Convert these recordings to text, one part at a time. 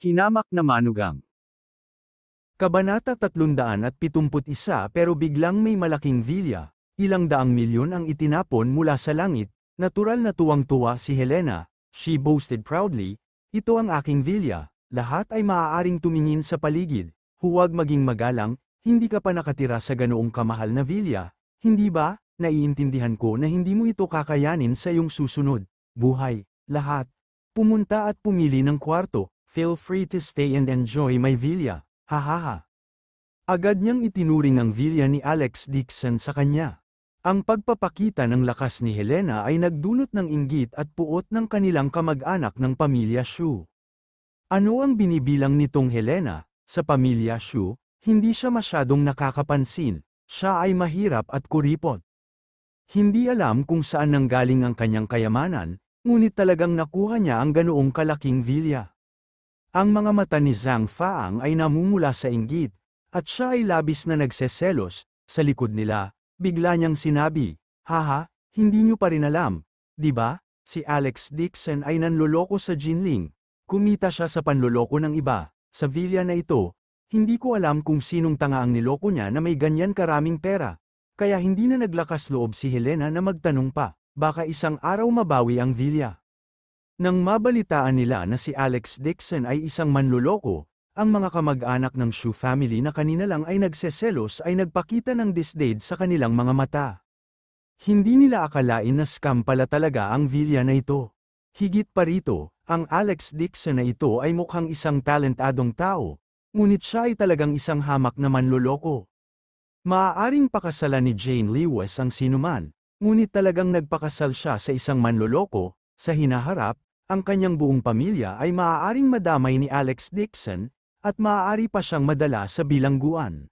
Hinamak na manugang. Kabanata 371 pero biglang may malaking vilya, ilang daang milyon ang itinapon mula sa langit, natural na tuwang-tuwa si Helena, she boasted proudly, ito ang aking vilya, lahat ay maaaring tumingin sa paligid, huwag maging magalang, hindi ka pa nakatira sa ganoong kamahal na vilya, hindi ba? Naiintindihan ko na hindi mo ito kakayanin sa iyong susunod, buhay, lahat. Pumunta at pumili ng kwarto. Feel free to stay and enjoy my villa, hahaha. Agad niyang itinuring ang villa ni Alex Dixon sa kanya. Ang pagpapakita ng lakas ni Helena ay nagdulot ng inggit at puot ng kanilang kamag-anak ng pamilya Shu. Ano ang binibilang nitong Helena? Sa pamilya Shu, hindi siya masyadong nakakapansin, siya ay mahirap at kuripot. Hindi alam kung saan nanggaling ang kanyang kayamanan, ngunit talagang nakuha niya ang ganoong kalaking villa. Ang mga mata ni Zhang Faang ay namumula sa inggit, at siya ay labis na nagseselos, sa likod nila, bigla niyang sinabi, haha, hindi niyo pa rin alam, di ba? Si Alex Dixon ay nanloloko sa Jinling, kumita siya sa panloloko ng iba, sa villa na ito, hindi ko alam kung sinong tanga ang niloko niya na may ganyan karaming pera, kaya hindi na naglakas loob si Helena na magtanong pa, baka isang araw mabawi ang villa. Nang mabalitaan nila na si Alex Dixon ay isang manloloko, ang mga kamag-anak ng Shu family na kanina lang ay nagseselos ay nagpakita ng disdain sa kanilang mga mata. Hindi nila akalain na scam pala talaga ang villa na ito. Higit pa rito, ang Alex Dixon na ito ay mukhang isang talentadong tao, ngunit siya ay talagang isang hamak na manloloko. Maaaring pakasalan ni Jane Lewis ang sinuman, ngunit talagang nagpakasal siya sa isang manloloko. Sa hinaharap, ang kanyang buong pamilya ay maaaring madamay ni Alex Dixon, at maaari pa siyang madala sa bilangguan.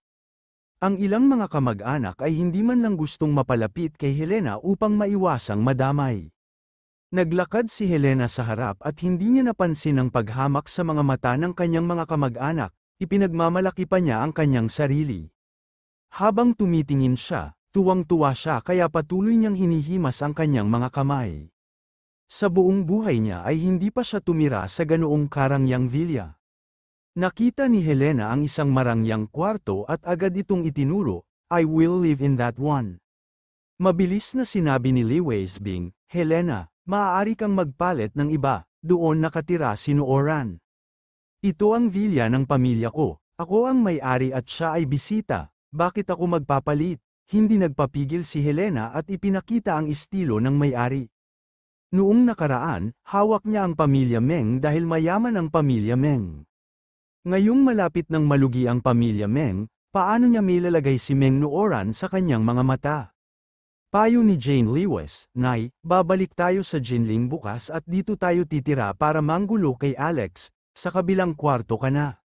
Ang ilang mga kamag-anak ay hindi man lang gustong mapalapit kay Helena upang maiwasang madamay. Naglakad si Helena sa harap at hindi niya napansin ang paghamak sa mga mata ng kanyang mga kamag-anak, ipinagmamalaki pa niya ang kanyang sarili. Habang tumitingin siya, tuwang-tuwa siya kaya patuloy niyang hinihimas ang kanyang mga kamay. Sa buong buhay niya ay hindi pa siya tumira sa ganoong karangyang villa. Nakita ni Helena ang isang marangyang kwarto at agad itong itinuro, I will live in that one. Mabilis na sinabi ni Li Weisbing, Helena, maaari kang magpalit ng iba, doon nakatira si Nooran. Ito ang villa ng pamilya ko, ako ang may-ari at siya ay bisita, bakit ako magpapalit? Hindi nagpapigil si Helena at ipinakita ang estilo ng may-ari. Noong nakaraan, hawak niya ang pamilya Meng dahil mayaman ang pamilya Meng. Ngayong malapit ng malugi ang pamilya Meng, paano niya mailalagay si Meng Nooran sa kanyang mga mata? Payo ni Jane Lewis, Nay, babalik tayo sa Jinling bukas at dito tayo titira para manggulo kay Alex, sa kabilang kwarto ka na.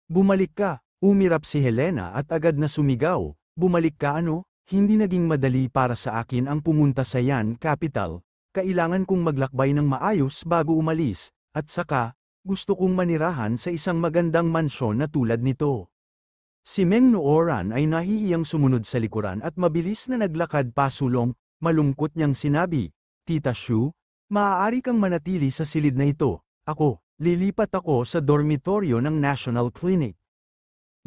Bumalik ka, umirap si Helena at agad na sumigaw, bumalik ka ano? Hindi naging madali para sa akin ang pumunta sa Yan Capital. Kailangan kong maglakbay ng maayos bago umalis, at saka, gusto kong manirahan sa isang magandang mansyon na tulad nito. Si Meng Nooran ay nahihiyang sumunod sa likuran at mabilis na naglakad pasulong, malungkot niyang sinabi, Tita Shu, maaari kang manatili sa silid na ito, ako, lilipat ako sa dormitoryo ng National Clinic.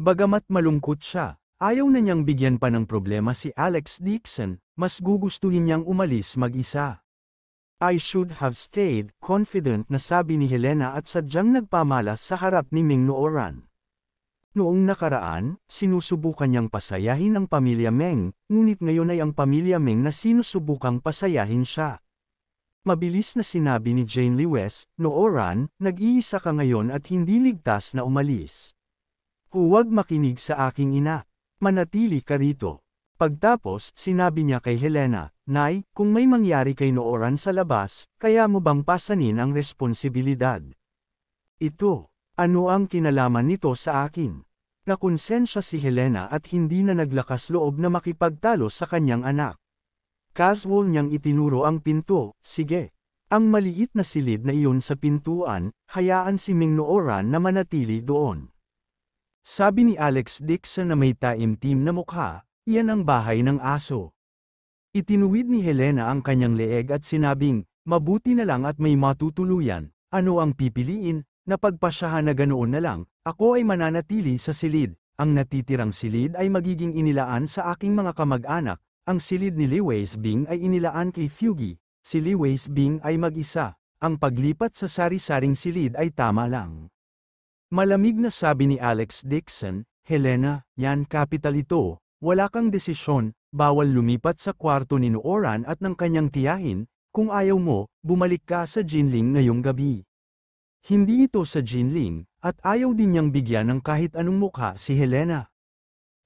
Bagamat malungkot siya, ayaw na niyang bigyan pa ng problema si Alex Dixon, mas gugustuhin niyang umalis mag-isa. I should have stayed, confident na sabi ni Helena at sadyang nagpamalas sa harap ni Meng Nooran. Noong nakaraan, sinusubukan niyang pasayahin ang pamilya Meng, ngunit ngayon ay ang pamilya Meng na sinusubukang pasayahin siya. Mabilis na sinabi ni Jane Lewis, Nooran, nag-iisa ka ngayon at hindi ligtas na umalis. Huwag makinig sa aking ina. Manatili ka rito. Pagtapos, sinabi niya kay Helena, Nay, kung may mangyari kay Nooran sa labas, kaya mo bang pasanin ang responsibilidad? Ito, ano ang kinalaman nito sa akin? Nakonsensya si Helena at hindi na naglakas loob na makipagtalo sa kanyang anak. Casual niyang itinuro ang pinto, sige. Ang maliit na silid na iyon sa pintuan, hayaan si Meng Nooran na manatili doon. Sabi ni Alex Dixon na may taimtim na mukha, iyan ang bahay ng aso. Itinuwid ni Helena ang kanyang leeg at sinabing, mabuti na lang at may matutuluyan, ano ang pipiliin, Napagpasyahan na ganoon na lang, ako ay mananatili sa silid. Ang natitirang silid ay magiging inilaan sa aking mga kamag-anak. Ang silid ni Li Weisbing ay inilaan kay Fugi. Si Li Weisbing ay mag-isa. Ang paglipat sa sari-saring silid ay tama lang. Malamig na sabi ni Alex Dixon, Helena, yan capital ito. Wala kang desisyon, bawal lumipat sa kwarto ni Nooran at ng kanyang tiyahin. Kung ayaw mo, bumalik ka sa Jinling ngayong gabi. Hindi ito sa Jinling, at ayaw din niyang bigyan ng kahit anong mukha si Helena.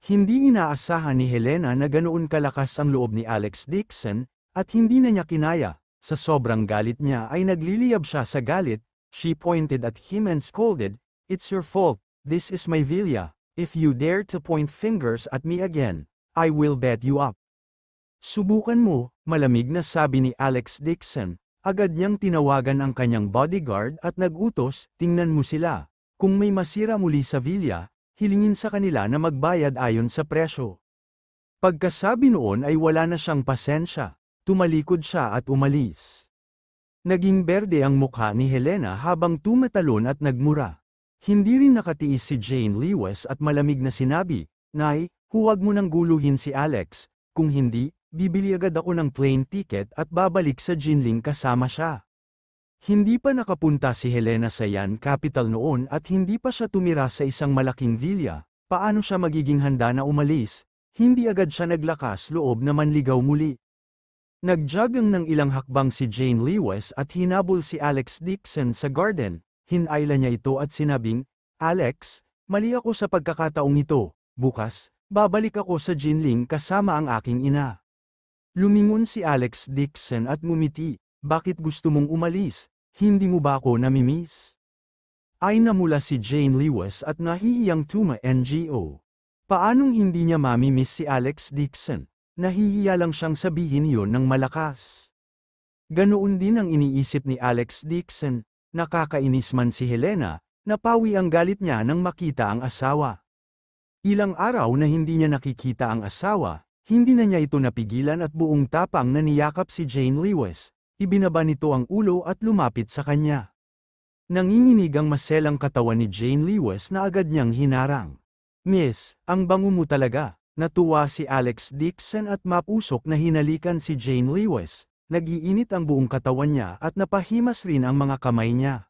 Hindi inaasahan ni Helena na ganoon kalakas ang loob ni Alex Dixon, at hindi na niya kinaya. Sa sobrang galit niya ay nagliliyab siya sa galit. She pointed at him and scolded, "It's your fault, this is my villa. If you dare to point fingers at me again, I will bet you up." Subukan mo, malamig na sabi ni Alex Dixon. Agad niyang tinawagan ang kanyang bodyguard at nag-utos, tingnan mo sila. Kung may masira muli sa villa, hilingin sa kanila na magbayad ayon sa presyo. Pagkasabi noon ay wala na siyang pasensya. Tumalikod siya at umalis. Naging berde ang mukha ni Helena habang tumatalon at nagmura. Hindi rin nakatiis si Jane Lewis at malamig na sinabi, "Nay, huwag mo nang guluhin si Alex. Kung hindi, bibili agad ako ng plane ticket at babalik sa Jinling kasama siya." Hindi pa nakapunta si Helena sa Yan capital noon at hindi pa siya tumira sa isang malaking villa. Paano siya magiging handa na umalis? Hindi agad siya naglakas loob na manligaw muli. Nagjogging ng ilang hakbang si Jane Lewis at hinabol si Alex Dixon sa garden. Hinayla niya ito at sinabing, "Alex, mali ako sa pagkakataong ito. Bukas, babalik ako sa Jinling kasama ang aking ina." Lumingon si Alex Dixon at ngumiti, "Bakit gusto mong umalis? Hindi mo ba ako namimiss?" Ay namula si Jane Lewis at nahihiyang tuma-NGO. Paanong hindi niya mamimiss si Alex Dixon? Nahihiya lang siyang sabihin yon ng malakas. Ganoon din ang iniisip ni Alex Dixon. Nakakainis man si Helena, napawi ang galit niya nang makita ang asawa. Ilang araw na hindi niya nakikita ang asawa, hindi na niya ito napigilan at buong tapang na niyakap si Jane Lewis. Ibinaba nito ang ulo at lumapit sa kanya. Nanginginig ang maselang katawan ni Jane Lewis na agad niyang hinarang. "Miss, ang bango mo talaga." Natuwa si Alex Dixon at mapusok na hinalikan si Jane Lewis. Nag-iinit ang buong katawan niya at napahimas rin ang mga kamay niya.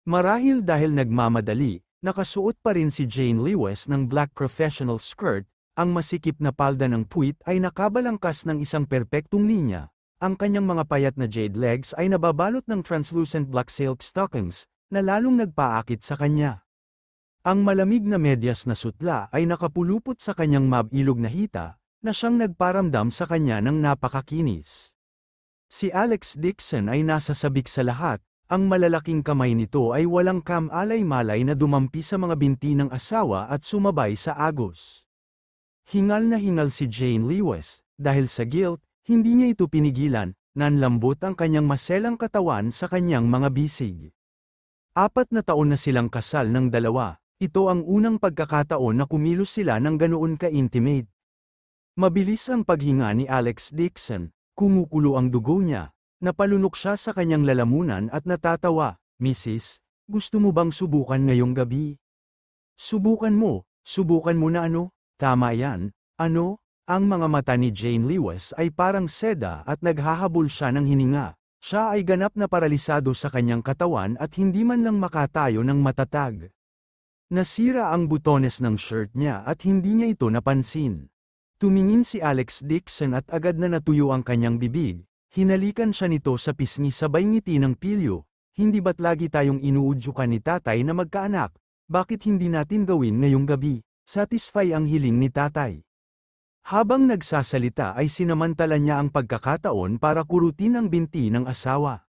Marahil dahil nagmamadali, nakasuot pa rin si Jane Lewis ng black professional skirt. Ang masikip na palda ng puwit ay nakabalangkas ng isang perpektong linya. Ang kanyang mga payat na jade legs ay nababalot ng translucent black silk stockings, na lalong nagpaakit sa kanya. Ang malamig na medyas na sutla ay nakapulupot sa kanyang mabilog na hita, na siyang nagparamdam sa kanya ng napakakinis. Si Alex Dixon ay nasa sabik sa lahat, ang malalaking kamay nito ay walang kamalay-malay na dumampi sa mga binti ng asawa at sumabay sa agos. Hingal na hingal si Jane Lewis, dahil sa guilt, hindi niya ito pinigilan, nanlambot ang kanyang maselang katawan sa kanyang mga bisig. 4 na taon na silang kasal ng dalawa. Ito ang unang pagkakataon na kumilos sila ng ganoon ka-intimate. Mabilis ang paghinga ni Alex Dixon, kumukulo ang dugo niya. Napalunok siya sa kanyang lalamunan at natatawa, "Mrs., gusto mo bang subukan ngayong gabi?" Subukan mo na ano? Tama yan, ano?" Ang mga mata ni Jane Lewis ay parang seda at naghahabol siya ng hininga. Siya ay ganap na paralisado sa kanyang katawan at hindi man lang makatayo ng matatag. Nasira ang butones ng shirt niya at hindi niya ito napansin. Tumingin si Alex Dixon at agad na natuyo ang kanyang bibig. Hinalikan siya nito sa pisngi sabay ngiti ng pilyo. "Hindi ba't lagi tayong inuudyukan ni tatay na magkaanak? Bakit hindi natin gawin ngayong gabi?" Satisfy ang hiling ni tatay. Habang nagsasalita ay sinamantala niya ang pagkakataon para kurutin ang binti ng asawa.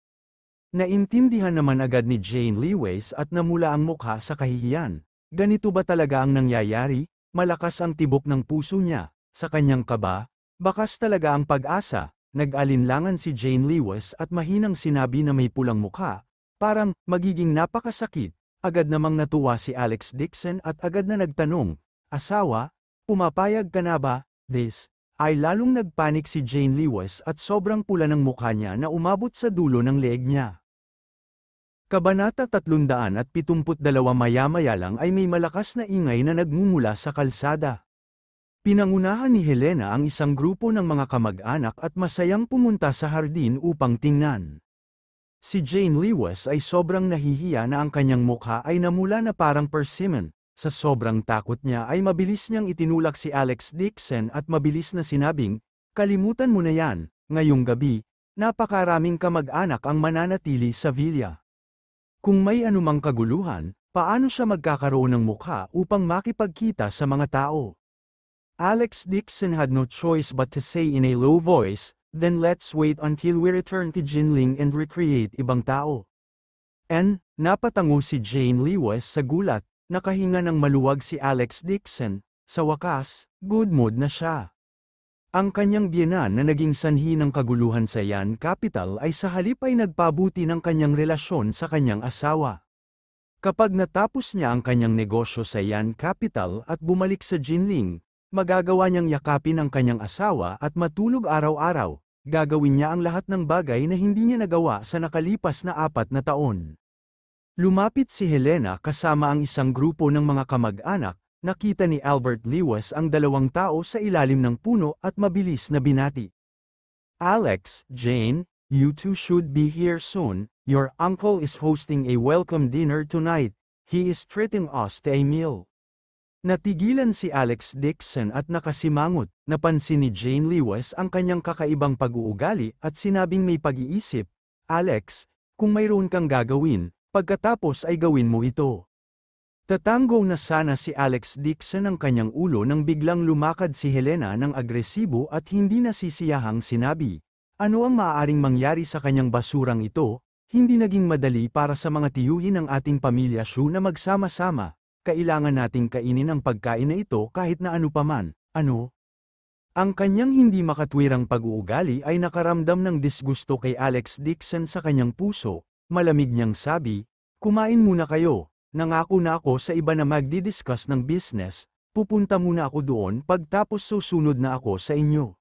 Naintindihan naman agad ni Jane Lewis at namula ang mukha sa kahihiyan. Ganito ba talaga ang nangyayari? Malakas ang tibok ng puso niya. Sa kanyang kaba, bakas talaga ang pag-asa. Nag-alinlangan si Jane Lewis at mahinang sinabi na may pulang mukha. Parang, magiging napakasakit. Agad namang natuwa si Alex Dixon at agad na nagtanong, "Asawa, pumapayag ka na ba?" This ay lalong nagpanik si Jane Lewis at sobrang pula ng mukha niya na umabot sa dulo ng leeg niya. Kabanata 372 maya-maya lang ay may malakas na ingay na nagmumula sa kalsada. Pinangunahan ni Helena ang isang grupo ng mga kamag-anak at masayang pumunta sa hardin upang tingnan. Si Jane Lewis ay sobrang nahihiya na ang kanyang mukha ay namula na parang persimmon. Sa sobrang takot niya ay mabilis niyang itinulak si Alex Dixon at mabilis na sinabing, "Kalimutan mo na yan, ngayong gabi, napakaraming kamag-anak ang mananatili sa villa. Kung may anumang kaguluhan, paano siya magkakaroon ng mukha upang makipagkita sa mga tao?" Alex Dixon had no choice but to say in a low voice, "Then let's wait until we return to Jinling and recreate ibang tao." Napatango si Jane Lewis sa gulat, nakahinga ng maluwag si Alex Dixon, sa wakas, good mood na siya. Ang kanyang biyenan na naging sanhi ng kaguluhan sa Yan Capital ay sa halip ay nagpabuti ng kanyang relasyon sa kanyang asawa. Kapag natapos niya ang kanyang negosyo sa Yan Capital at bumalik sa Jinling, magagawa niyang yakapin ang kanyang asawa at matulog araw-araw. Gagawin niya ang lahat ng bagay na hindi niya nagawa sa nakalipas na 4 na taon. Lumapit si Helena kasama ang isang grupo ng mga kamag-anak. Nakita ni Albert Lewis ang 2 tao sa ilalim ng puno at mabilis na binati. "Alex, Jane, you two should be here soon. Your uncle is hosting a welcome dinner tonight. He is treating us to a meal." Natigilan si Alex Dixon at nakasimangot. Napansin ni Jane Lewis ang kanyang kakaibang pag-uugali at sinabing may pag-iisip, "Alex, kung mayroon kang gagawin, pagkatapos ay gawin mo ito." Tatango na sana si Alex Dixon ang kanyang ulo nang biglang lumakad si Helena ng agresibo at hindi nasisiyahang sinabi, "Ano ang maaaring mangyari sa kanyang basurang ito? Hindi naging madali para sa mga tiyuhin ng ating pamilya Shu na magsama-sama. Kailangan nating kainin ang pagkain na ito kahit na ano paman." "Ano?" Ang kanyang hindi makatwirang pag-uugali ay nakaramdam ng disgusto kay Alex Dixon sa kanyang puso. Malamig niyang sabi, "Kumain muna kayo. Nangako na ako sa iba na magdi-discuss ng business, pupunta muna ako doon pagtapos susunod na ako sa inyo."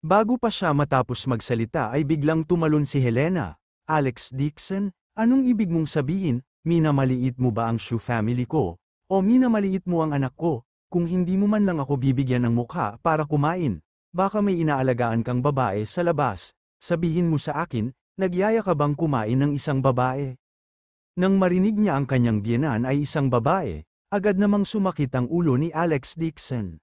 Bago pa siya matapos magsalita ay biglang tumalon si Helena. "Alex Dixon, anong ibig mong sabihin? Minamaliit mo ba ang Shu family ko? O minamaliit mo ang anak ko? Kung hindi mo man lang ako bibigyan ng mukha para kumain, baka may inaalagaan kang babae sa labas. Sabihin mo sa akin, nagyaya ka bang kumain ng isang babae?" Nang marinig niya ang kanyang biyenan ay isang babae, agad namang sumakit ang ulo ni Alex Dixon.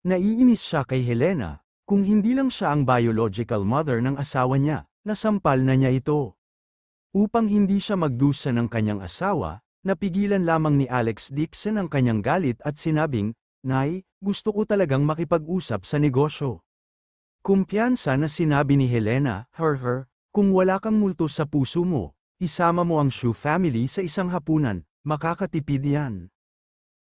Naiinis siya kay Helena, kung hindi lang siya ang biological mother ng asawa niya, nasampal na niya ito. Upang hindi siya magdusa ng kanyang asawa, napigilan lamang ni Alex Dixon ang kanyang galit at sinabing, "Nay, gusto ko talagang makipag-usap sa negosyo." Kumpiyansa na sinabi ni Helena, "Kung wala kang multo sa puso mo, isama mo ang Shu family sa isang hapunan, makakatipid yan."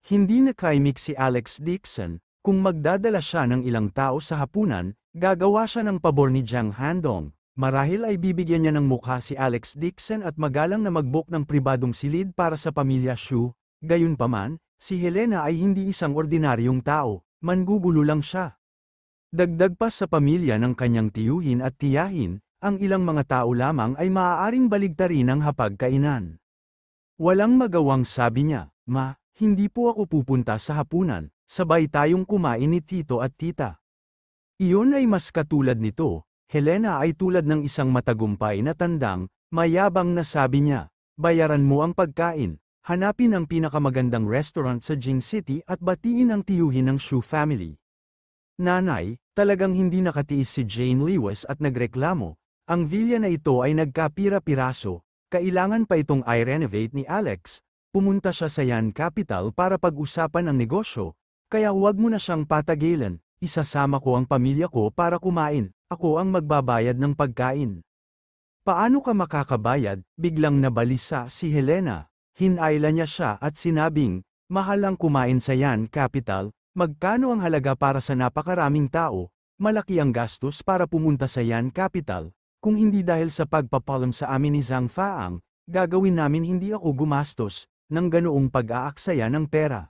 Hindi nakaimik si Alex Dixon, kung magdadala siya ng ilang tao sa hapunan, gagawa siya ng pabor ni Jiang Handong. Marahil ay bibigyan niya ng mukha si Alex Dixon at magalang na mag-book ng pribadong silid para sa pamilya Shu. Gayunpaman, si Helena ay hindi isang ordinaryong tao, mangugulo lang siya. Dagdag pa sa pamilya ng kanyang tiyuhin at tiyahin, ang ilang mga tao lamang ay maaaring baligtarin ang hapagkainan. Walang magawang sabi niya, "Ma, hindi po ako pupunta sa hapunan, sabay tayong kumain ni Tito at Tita." Iyon ay mas katulad nito. Helena ay tulad ng isang matagumpay na tandang, mayabang na sabi niya, "Bayaran mo ang pagkain, hanapin ang pinakamagandang restaurant sa Jing City at batiin ang tiyuhin ng Shu family." Nanay, talagang hindi nakatiis si Jane Lewis at nagreklamo. Ang villa na ito ay nagkapira-piraso, kailangan pa itong i-renovate ni Alex. Pumunta siya sa Yan Capital para pag-usapan ang negosyo, kaya huwag mo na siyang patagilan, isasama ko ang pamilya ko para kumain, ako ang magbabayad ng pagkain. "Paano ka makakabayad?" Biglang nabalisa si Helena. Hinayla niya siya at sinabing, "Mahal ang kumain sa Yan Capital, magkano ang halaga para sa napakaraming tao, malaki ang gastos para pumunta sa Yan Capital. Kung hindi dahil sa pagpapalam sa amin ni Zhang Faang, gagawin namin hindi ako gumastos ng ganoong pag-aaksaya ng pera."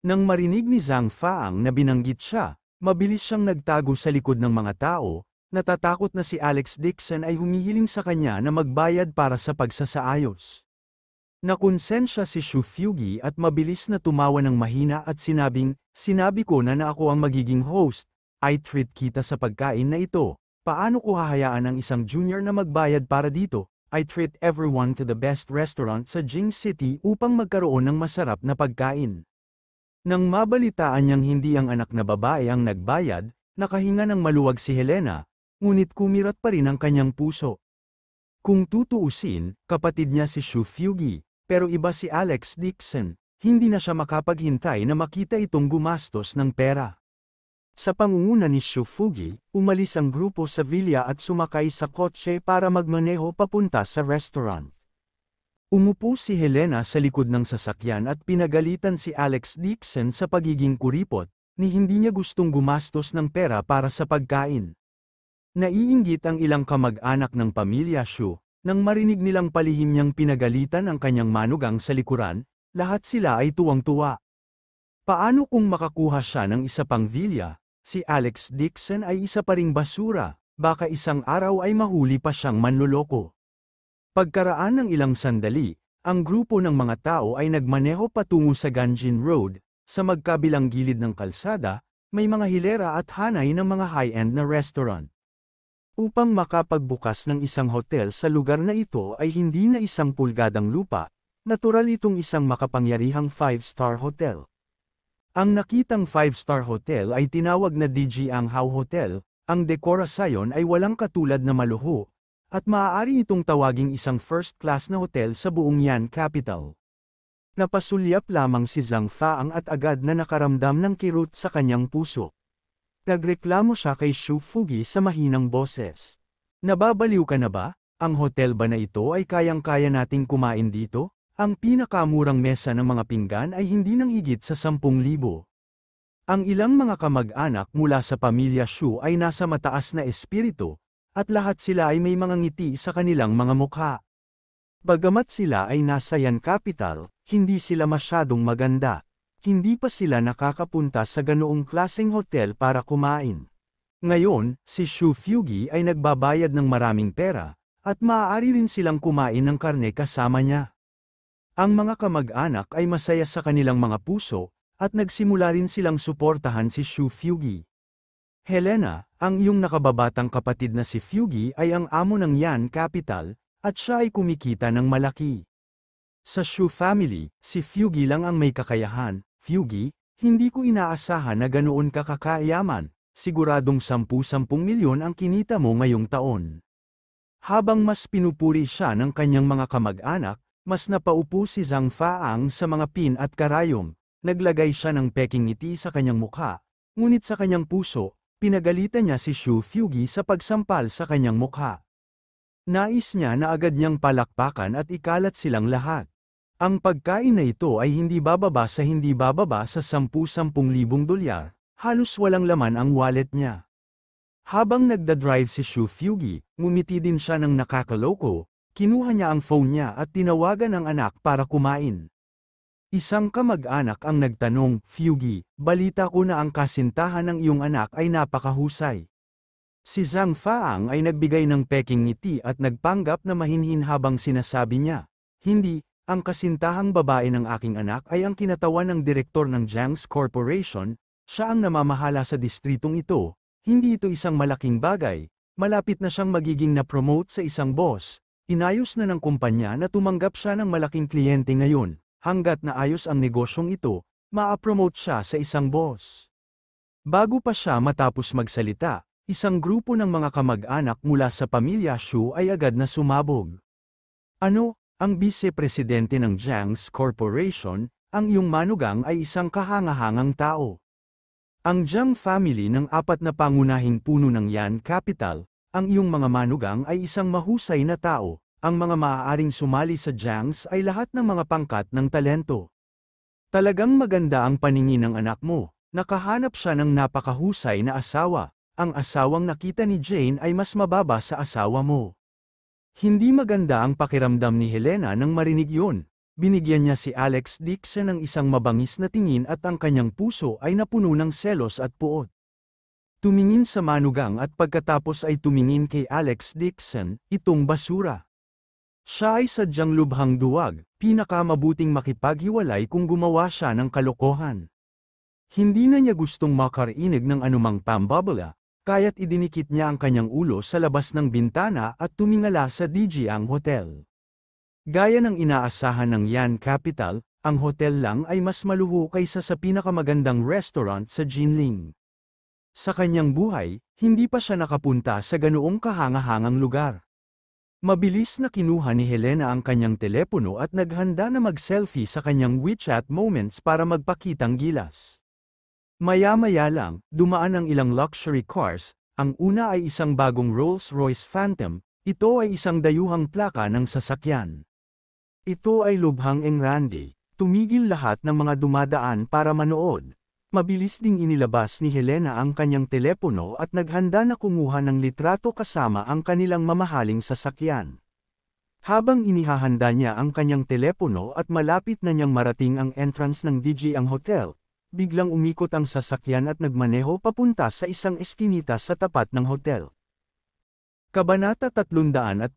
Nang marinig ni Zhang Faang na binanggit siya, mabilis siyang nagtago sa likod ng mga tao, Natatakot na si Alex Dixon ay humihiling sa kanya na magbayad para sa pagsasaayos. Nakonsensya si Shu Fugi at mabilis na tumawa ng mahina at sinabi ko na ako ang magiging host, I treat kita sa pagkain na ito, paano ko hahayaan ang isang junior na magbayad para dito, I treat everyone to the best restaurant sa Jing City upang magkaroon ng masarap na pagkain. Nang mabalitaan niyang hindi ang anak na babae ang nagbayad, nakahinga ng maluwag si Helena, ngunit kumirat pa rin ang kanyang puso. Kung tutuusin, kapatid niya si Shu Fugi, pero iba si Alex Dixon, hindi na siya makapaghintay na makita itong gumastos ng pera. Sa pangunguna ni Shu Fugi, umalis ang grupo sa villa at sumakay sa kotse para magmaneho papunta sa restaurant. Umupo si Helena sa likod ng sasakyan at pinagalitan si Alex Dixon sa pagiging kuripot, ni hindi niya gustong gumastos ng pera para sa pagkain. Naiinggit ang ilang kamag-anak ng pamilya Shu, nang marinig nilang palihim niyang pinagalitan ang kanyang manugang sa likuran, lahat sila ay tuwang-tuwa. Paano kung makakuha siya ng isa pang villa? Si Alex Dixon ay isa pa ring basura, baka isang araw ay mahuli pa siyang manloloko. Pagkaraan ng ilang sandali, ang grupo ng mga tao ay nagmaneho patungo sa Ganjin Road, sa magkabilang gilid ng kalsada, may mga hilera at hanay ng mga high-end na restaurant. Upang makapagbukas ng isang hotel sa lugar na ito ay hindi na isang pulgadang lupa, natural itong isang makapangyarihang 5-star hotel. Ang nakitang 5-star hotel ay tinawag na DG Anghao Hotel, ang dekorasyon ay walang katulad na maluho, at maaari itong tawaging isang first-class na hotel sa buong Yan capital. Napasulyap lamang si Zhang Faang at agad na nakaramdam ng kirot sa kanyang puso. Nagreklamo siya kay Shu Fugi sa mahinang boses. Nababaliw ka na ba? Ang hotel ba na ito ay kayang-kaya nating kumain dito? Ang pinakamurang mesa ng mga pinggan ay hindi nang higit sa 10,000. Ang ilang mga kamag-anak mula sa pamilya Shu ay nasa mataas na espiritu, at lahat sila ay may mga ngiti sa kanilang mga mukha. Bagamat sila ay nasa Yan capital, hindi sila masyadong maganda. Hindi pa sila nakakapunta sa ganoong klaseng hotel para kumain. Ngayon, si Shu Fugi ay nagbabayad ng maraming pera, at maaari rin silang kumain ng karne kasama niya. Ang mga kamag-anak ay masaya sa kanilang mga puso, at nagsimula rin silang suportahan si Shu Fugi. Helena, ang iyong nakababatang kapatid na si Fugi ay ang amo ng Yan capital, at siya ay kumikita ng malaki. Sa Shu family, si Fugi lang ang may kakayahan. Fugi, hindi ko inaasahan na ganoon ka kakayaman, siguradong 10 milyon ang kinita mo ngayong taon. Habang mas pinupuri siya ng kanyang mga kamag-anak, mas napaupo si Zhang Faang sa mga pin at karayom, naglagay siya ng peking ngiti sa kanyang mukha, ngunit sa kanyang puso, pinagalitan niya si Shu Fugi sa pagsampal sa kanyang mukha. Nais niya na agad niyang palakpakan at ikalat silang lahat. Ang pagkain na ito ay hindi bababa sa 10,000 dolyar, halos walang laman ang wallet niya. Habang nagdadrive si Shu Fugi, ngumiti din siya ng nakakaloko, kinuha niya ang phone niya at tinawagan ang anak para kumain. Isang kamag-anak ang nagtanong, Fugi, balita ko na ang kasintahan ng iyong anak ay napakahusay. Si Zhang Faang ay nagbigay ng peking ngiti at nagpanggap na mahinhin habang sinasabi niya, hindi, ang kasintahang babae ng aking anak ay ang kinatawan ng direktor ng Jiang's Corporation, siya ang namamahala sa distritong ito, hindi ito isang malaking bagay, malapit na siyang magiging na-promote sa isang boss, inayos na ng kumpanya na tumanggap siya ng malaking kliyente ngayon, hanggat naayos ang negosyong ito, maa-promote siya sa isang boss. Bago pa siya matapos magsalita, isang grupo ng mga kamag-anak mula sa pamilya Shu ay agad na sumabog. Ano? Ang vice-presidente ng Jiang's Corporation, ang iyong manugang ay isang kahangahangang tao. Ang Jiang family ng 4 na pangunahing puno ng Yan capital, ang iyong mga manugang ay isang mahusay na tao, ang mga maaaring sumali sa Jiang's ay lahat ng mga pangkat ng talento. Talagang maganda ang paningin ng anak mo, nakahanap siya ng napakahusay na asawa, ang asawang nakita ni Jane ay mas mababa sa asawa mo. Hindi maganda ang pakiramdam ni Helena nang marinig yun. Binigyan niya si Alex Dixon ng isang mabangis na tingin at ang kanyang puso ay napuno ng selos at puot. Tumingin sa manugang at pagkatapos ay tumingin kay Alex Dixon, itong basura. Siya ay sadyang lubhang duwag, pinakamabuting makipaghiwalay kung gumawa siya ng kalokohan. Hindi na niya gustong makarinig ng anumang pambabala, kaya't idinikit niya ang kanyang ulo sa labas ng bintana at tumingala sa DG ang hotel. Gaya ng inaasahan ng Yan Capital, ang hotel lang ay mas maluho kaysa sa pinakamagandang restaurant sa Jinling. Sa kanyang buhay, hindi pa siya nakapunta sa ganoong kahangahangang lugar. Mabilis na kinuha ni Helena ang kanyang telepono at naghanda na mag-selfie sa kanyang WeChat moments para magpakitang gilas. Maya-maya lang, dumaan ang ilang luxury cars, ang una ay isang bagong Rolls-Royce Phantom, ito ay isang dayuhang plaka ng sasakyan. Ito ay lubhang engrande, tumigil lahat ng mga dumadaan para manood. Mabilis ding inilabas ni Helena ang kanyang telepono at naghanda na kumuha ng litrato kasama ang kanilang mamahaling sasakyan. Habang inihahanda niya ang kanyang telepono at malapit na niyang marating ang entrance ng DG ang hotel, biglang umikot ang sasakyan at nagmaneho papunta sa isang eskinita sa tapat ng hotel. Kabanata 373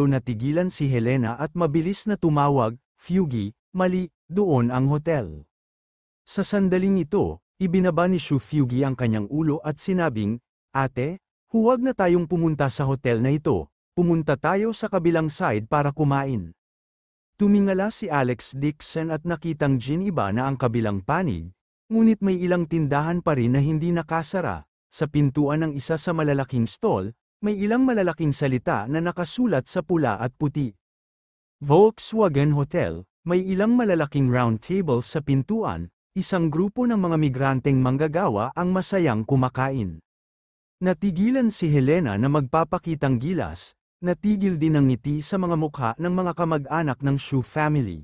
natigilan si Helena at mabilis na tumawag, "Fugi, mali, doon ang hotel." Sa sandaling ito, ibinaba ni Shu Fugi ang kanyang ulo at sinabing, "Ate, huwag na tayong pumunta sa hotel na ito, pumunta tayo sa kabilang side para kumain." Tumingala si Alex Dixon at nakitang giniba na ang kabilang panig, ngunit may ilang tindahan pa rin na hindi nakasara. Sa pintuan ng isa sa malalaking stall, may ilang malalaking salita na nakasulat sa pula at puti. Volkswagen Hotel, may ilang malalaking round table sa pintuan, isang grupo ng mga migranteng manggagawa ang masayang kumakain. Natigilan si Helena na magpapakitang gilas, natigil din ang ngiti sa mga mukha ng mga kamag-anak ng Shu family.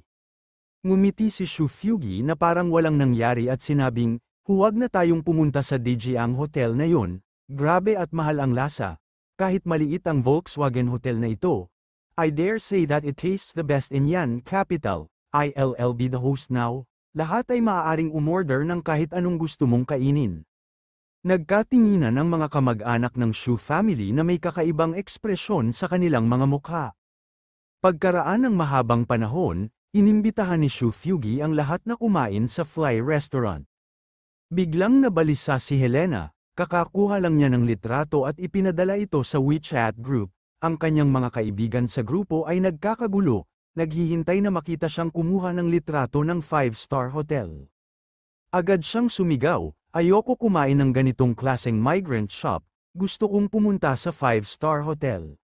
Ngumiti si Shu Fugi na parang walang nangyari at sinabing, "Huwag na tayong pumunta sa DG ang hotel na yun, grabe at mahal ang lasa. Kahit maliit ang Volkswagen Hotel na ito, I dare say that it tastes the best in Yan Capital. I'll be the host now. Lahat ay maaaring umorder ng kahit anong gusto mong kainin." Nagkatinginan ang mga kamag-anak ng Shu family na may kakaibang ekspresyon sa kanilang mga mukha. Pagkaraan ng mahabang panahon, inimbitahan ni Shu Fugi ang lahat na kumain sa Fly Restaurant. Biglang nabalisa si Helena, kakakuha lang niya ng litrato at ipinadala ito sa WeChat group. Ang kanyang mga kaibigan sa grupo ay nagkakagulo, naghihintay na makita siyang kumuha ng litrato ng 5-star hotel. Agad siyang sumigaw, "Ayoko kumain ng ganitong klaseng migrant shop, gusto kong pumunta sa 5-star hotel."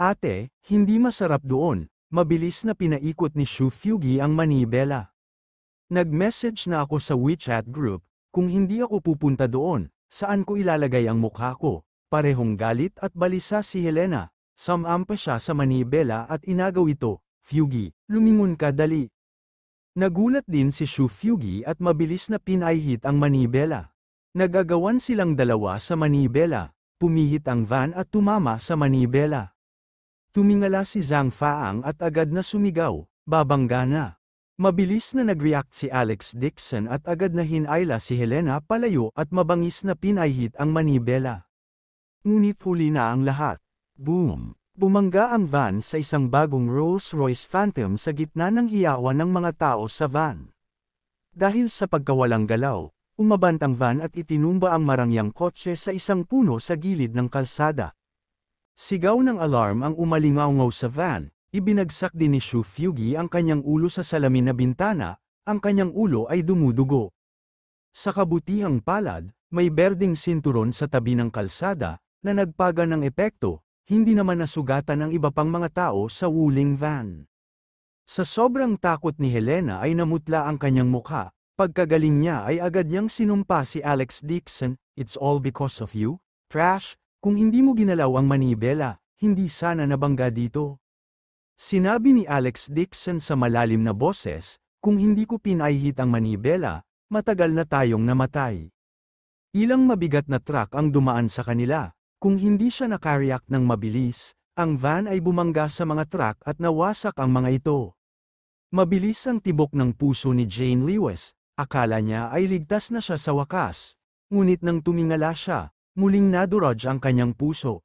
"Ate, hindi masarap doon." Mabilis na pinaikot ni Shu Fugi ang manibela. "Nag-message na ako sa WeChat group, kung hindi ako pupunta doon, saan ko ilalagay ang mukha ko?" Parehong galit at balisa si Helena, sumampa siya sa manibela at inagaw ito, "Fugi, lumingon ka dali." Nagulat din si Shu Fugi at mabilis na pinahit ang manibela. Nagagawan silang dalawa sa manibela, pumihit ang van at tumama sa manibela. Tumingala si Zhang Faang at agad na sumigaw, "Babangga na." Mabilis na nag-react si Alex Dixon at agad na hinayla si Helena palayo at mabangis na pinahit ang manibela. Ngunit huli na ang lahat. Boom! Bumangga ang van sa isang bagong Rolls-Royce Phantom sa gitna ng hiyawan ng mga tao sa van. Dahil sa pagkawalang galaw, umabant ang van at itinumba ang marangyang kotse sa isang puno sa gilid ng kalsada. Sigaw ng alarm ang umalingaw sa van, ibinagsak din ni Shu Fugi ang kanyang ulo sa salamin na bintana, ang kanyang ulo ay dumudugo. Sa kabutihang palad, may berdeng sinturon sa tabi ng kalsada, na nagpaga ng epekto, hindi naman nasugatan ang iba pang mga tao sa wuling van. Sa sobrang takot ni Helena ay namutla ang kanyang mukha, pagkagaling niya ay agad niyang sinumpa si Alex Dixon, "It's all because of you, trash, kung hindi mo ginalaw ang manibela, hindi sana nabangga dito." Sinabi ni Alex Dixon sa malalim na boses, "Kung hindi ko pinahit ang manibela, matagal na tayong namatay." Ilang mabigat na truck ang dumaan sa kanila. Kung hindi siya nakareact ng mabilis, ang van ay bumangga sa mga truck at nawasak ang mga ito. Mabilis ang tibok ng puso ni Jane Lewis, akala niya ay ligtas na siya sa wakas. Ngunit nang tumingala siya, muling nadurog ang kanyang puso.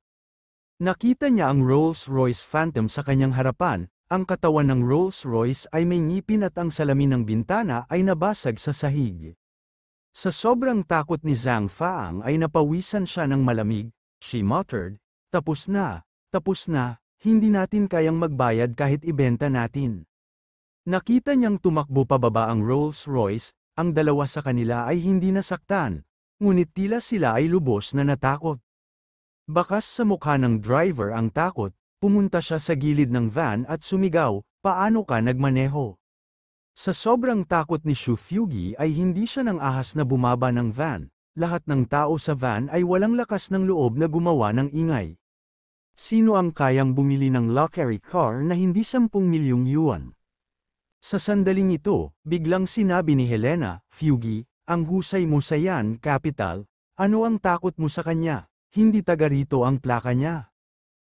Nakita niya ang Rolls-Royce Phantom sa kanyang harapan, ang katawan ng Rolls-Royce ay may ngipin at ang salamin ng bintana ay nabasag sa sahig. Sa sobrang takot ni Zhang Faang ay napawisan siya ng malamig, she muttered, tapos na, hindi natin kayang magbayad kahit ibenta natin. Nakita niyang tumakbo pababa ang Rolls-Royce, ang dalawa sa kanila ay hindi nasaktan, ngunit tila sila ay lubos na natakot. Bakas sa mukha ng driver ang takot, pumunta siya sa gilid ng van at sumigaw, paano ka nagmaneho? Sa sobrang takot ni Xu Fugi ay hindi siya nang ahas na bumaba ng van, lahat ng tao sa van ay walang lakas ng loob na gumawa ng ingay. Sino ang kayang bumili ng luxury car na hindi 10 milyong yuan? Sa sandaling ito, biglang sinabi ni Helena, Fugi, ang husay mo sa yan, capital, ano ang takot mo sa kanya, hindi taga rito ang plaka niya.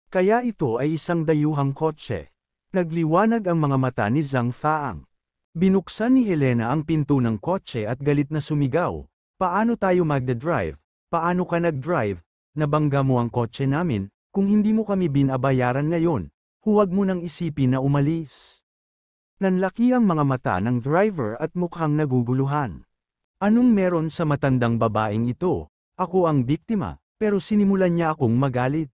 Kaya ito ay isang dayuhang kotse. Nagliwanag ang mga mata ni Zhang Faang. Binuksan ni Helena ang pinto ng kotse at galit na sumigaw, paano tayo magdadrive? Paano ka nag-drive? Nabangga mo ang kotse namin, kung hindi mo kami binabayaran ngayon, huwag mo nang isipin na umalis. Nanlaki ang mga mata ng driver at mukhang naguguluhan. Anong meron sa matandang babaeng ito? Ako ang biktima, pero sinimulan niya akong magalit.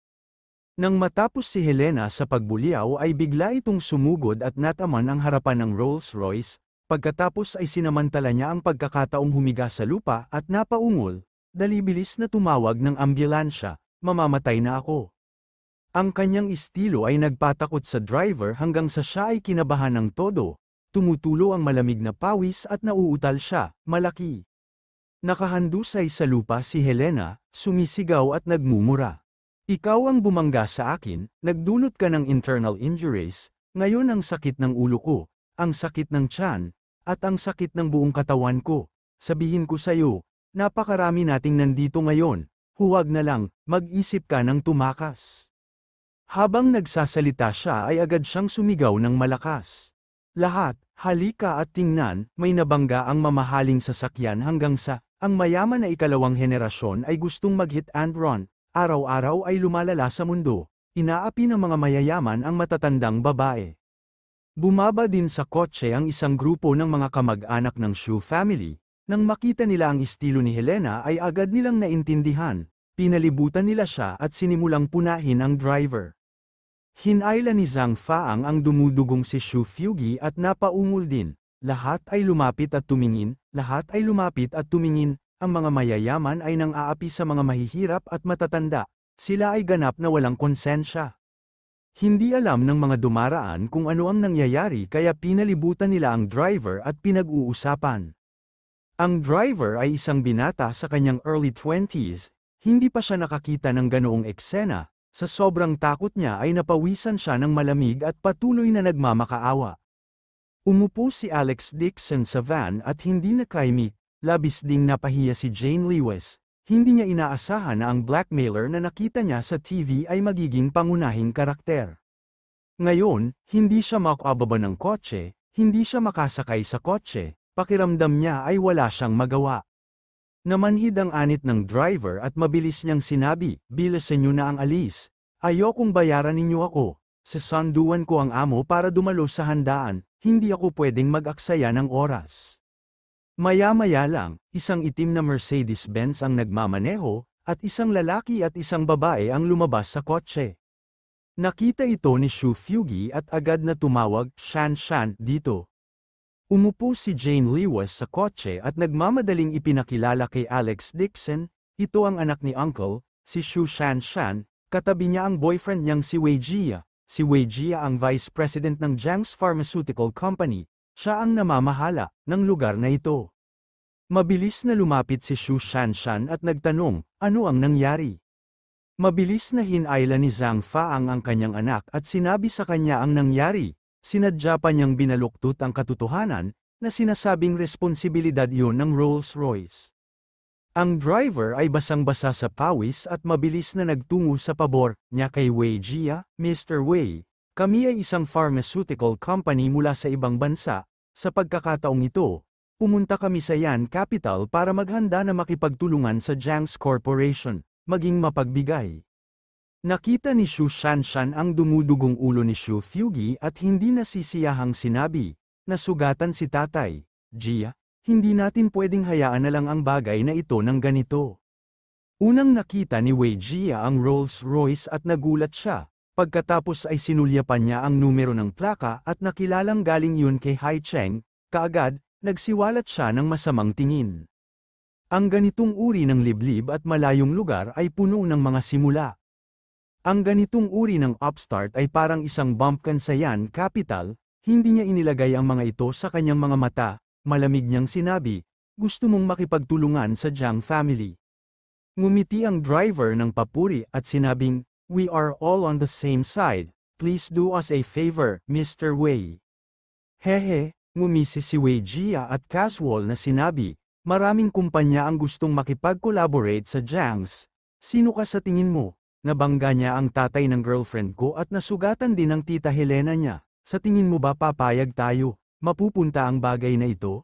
Nang matapos si Helena sa pagbuliaw ay bigla itong sumugod at nataman ang harapan ng Rolls-Royce, pagkatapos ay sinamantala niya ang pagkakataong humiga sa lupa at napaungol, dali-bilis na tumawag ng ambulansya, mamamatay na ako. Ang kanyang estilo ay nagpatakot sa driver hanggang sa siya ay kinabahan ng todo, tumutulo ang malamig na pawis at nauutal siya, malaki. Nakahandusay sa lupa si Helena, sumisigaw at nagmumura. Ikaw ang bumangga sa akin, nagdulot ka ng internal injuries, ngayon ang sakit ng ulo ko, ang sakit ng tiyan, at ang sakit ng buong katawan ko. Sabihin ko sa'yo, napakarami nating nandito ngayon, huwag na lang, mag-isip ka ng tumakas. Habang nagsasalita siya ay agad siyang sumigaw ng malakas. Lahat, halika at tingnan, may nabangga ang mamahaling sasakyan hanggang sa, ang mayaman na ikalawang henerasyon ay gustong mag-hit and run. Araw-araw ay lumalala sa mundo, inaapi ng mga mayayaman ang matatandang babae. Bumaba din sa kotse ang isang grupo ng mga kamag-anak ng Xu family, nang makita nila ang estilo ni Helena ay agad nilang naintindihan, pinalibutan nila siya at sinimulang punahin ang driver. Hinayla ni Zhang Faang ang dumudugong si Xu Fugi at napaungol din, lahat ay lumapit at tumingin, ang mga mayayaman ay nang-aapi sa mga mahihirap at matatanda, sila ay ganap na walang konsensya. Hindi alam ng mga dumaraan kung ano ang nangyayari kaya pinalibutan nila ang driver at pinag-uusapan. Ang driver ay isang binata sa kanyang early 20s, hindi pa siya nakakita ng ganoong eksena, sa sobrang takot niya ay napawisan siya ng malamig at patuloy na nagmamakaawa. Umupo si Alex Dixon sa van at hindi nakaimik. Labis ding napahiya si Jane Lewis, hindi niya inaasahan na ang blackmailer na nakita niya sa TV ay magiging pangunahing karakter. Ngayon, hindi siya makababa ng kotse, hindi siya makasakay sa kotse, pakiramdam niya ay wala siyang magawa. Namanhid ang anit ng driver at mabilis niyang sinabi, bilisan niyo na ang alis, ayokong bayaran ninyo ako, sasanduan ko ang amo para dumalo sa handaan, hindi ako pwedeng mag-aksaya ng oras. Maya-maya lang, isang itim na Mercedes-Benz ang nagmamaneho, at isang lalaki at isang babae ang lumabas sa kotse. Nakita ito ni Xu Fugi at agad na tumawag, Shan, dito. Umupo si Jane Lewis sa kotse at nagmamadaling ipinakilala kay Alex Dixon, ito ang anak ni Uncle, si Xu Shan, katabi niya ang boyfriend niyang si Wei Jia. Si Wei Jia ang Vice President ng Jiang's Pharmaceutical Company. Siya ang namamahala ng lugar na ito. Mabilis na lumapit si Xu Shanshan at nagtanong, ano ang nangyari? Mabilis na hinayla ni Zhang Faang ang kanyang anak at sinabi sa kanya ang nangyari, sinadya pa niyang binaluktot ang katotohanan, na sinasabing responsibilidad iyon ng Rolls-Royce. Ang driver ay basang-basa sa pawis at mabilis na nagtungo sa pabor niya kay Wei Jia, Mr. Wei. Kami ay isang pharmaceutical company mula sa ibang bansa, sa pagkakataong ito, pumunta kami sa Yan Capital para maghanda na makipagtulungan sa Jiang's Corporation, maging mapagbigay. Nakita ni Xu Shanshan ang dumudugong ulo ni Xu Fugi at hindi nasisiyahang sinabi, nasugatan si tatay, Jia, hindi natin pwedeng hayaan na lang ang bagay na ito ng ganito. Unang nakita ni Wei Jia ang Rolls-Royce at nagulat siya, pagkatapos ay sinulyapan niya ang numero ng plaka at nakilalang galing yun kay Hai Cheng, kaagad, nagsiwalat siya ng masamang tingin. Ang ganitong uri ng liblib at malayong lugar ay puno ng mga simula. Ang ganitong uri ng upstart ay parang isang bumpkin sa Yan Capital, hindi niya inilagay ang mga ito sa kanyang mga mata, malamig niyang sinabi, gusto mong makipagtulungan sa Jiang family. Ngumiti ang driver ng papuri at sinabing, we are all on the same side, please do us a favor, Mr. Wei. Hehe. Ngumisi si Wei Jia at casual na sinabi, maraming kumpanya ang gustong makipag-collaborate sa Jiang's. Sino ka sa tingin mo? Nabangga niya ang tatay ng girlfriend ko at nasugatan din ang tita Helena niya. Sa tingin mo ba papayag tayo? Mapupunta ang bagay na ito?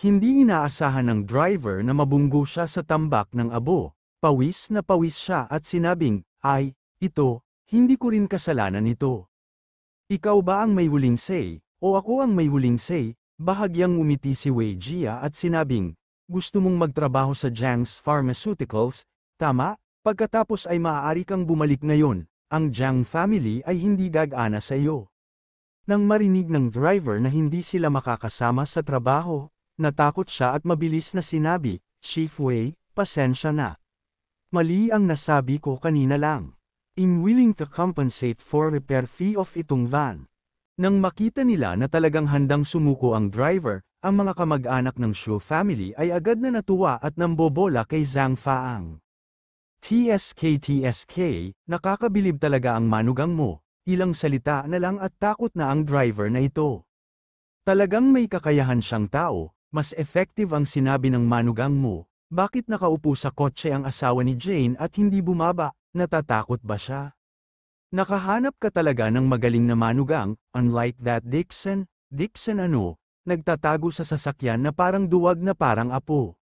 Hindi inaasahan ng driver na mabunggo siya sa tambak ng abo. Pawis na pawis siya at sinabing, ay, ito, hindi ko rin kasalanan ito. Ikaw ba ang may huling say? O ako ang may huling say? Bahagyang umiti si Wei Jia at sinabing, gusto mong magtrabaho sa Jiang's Pharmaceuticals, tama? Pagkatapos ay maaari kang bumalik ngayon, ang Jiang family ay hindi gagana sa iyo. Nang marinig ng driver na hindi sila makakasama sa trabaho, natakot siya at mabilis na sinabi, Chief Wei, pasensya na. Mali ang nasabi ko kanina lang. I'm willing to compensate for repair fee of itong van. Nang makita nila na talagang handang sumuko ang driver, ang mga kamag-anak ng Xu family ay agad na natuwa at nambobola kay Zhang Faang. TSK, nakakabilib talaga ang manugang mo, ilang salita na lang at takot na ang driver na ito. Talagang may kakayahan siyang tao, mas effective ang sinabi ng manugang mo, bakit nakaupo sa kotse ang asawa ni Jane at hindi bumaba, natatakot ba siya? Nakahanap ka talaga ng magaling na manugang, unlike that Dixon, nagtatago sa sasakyan na parang duwag na parang apo.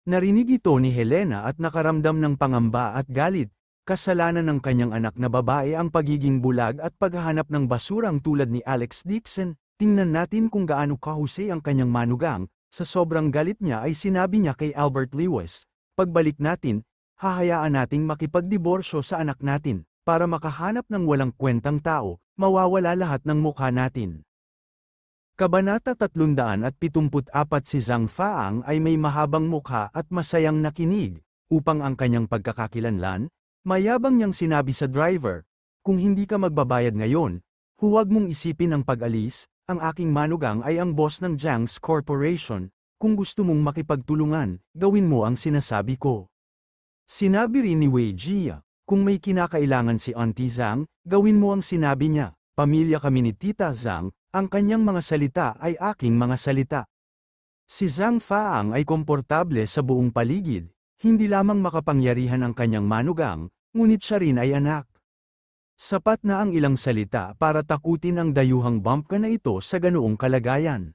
Narinig ito ni Helena at nakaramdam ng pangamba at galit, kasalanan ng kanyang anak na babae ang pagiging bulag at paghahanap ng basurang tulad ni Alex Dixon, tingnan natin kung gaano kahusay ang kanyang manugang, sa sobrang galit niya ay sinabi niya kay Albert Lewis, pagbalik natin, hahayaan nating makipagdiborsyo sa anak natin. Para makahanap ng walang kwentang tao, mawawala lahat ng mukha natin. Kabanata 374 si Zhang Faang ay may mahabang mukha at masayang nakinig, upang ang kanyang pagkakakilanlan, mayabang niyang sinabi sa driver, kung hindi ka magbabayad ngayon, huwag mong isipin ang pag-alis, ang aking manugang ay ang boss ng Jiang's Corporation, kung gusto mong makipagtulungan, gawin mo ang sinasabi ko. Sinabi rin ni Wei Jia, kung may kinakailangan si Auntie Zhang, gawin mo ang sinabi niya, pamilya kami ni Tita Zhang, ang kanyang mga salita ay aking mga salita. Si Zhang Faang ay komportable sa buong paligid, hindi lamang makapangyarihan ang kanyang manugang, ngunit siya rin ay anak. Sapat na ang ilang salita para takutin ang dayuhang bumpkin na ito sa ganoong kalagayan.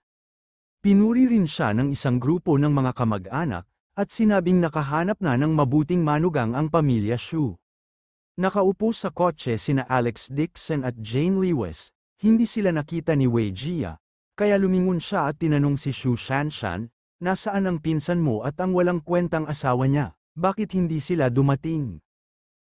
Pinuri rin siya ng isang grupo ng mga kamag-anak, at sinabing nakahanap na ng mabuting manugang ang pamilya Xu. Nakaupo sa kotse sina Alex Dixon at Jane Lewis, hindi sila nakita ni Wei Jia, kaya lumingon siya at tinanong si Xu Shanshan, nasaan ang pinsan mo at ang walang kwentang asawa niya, bakit hindi sila dumating?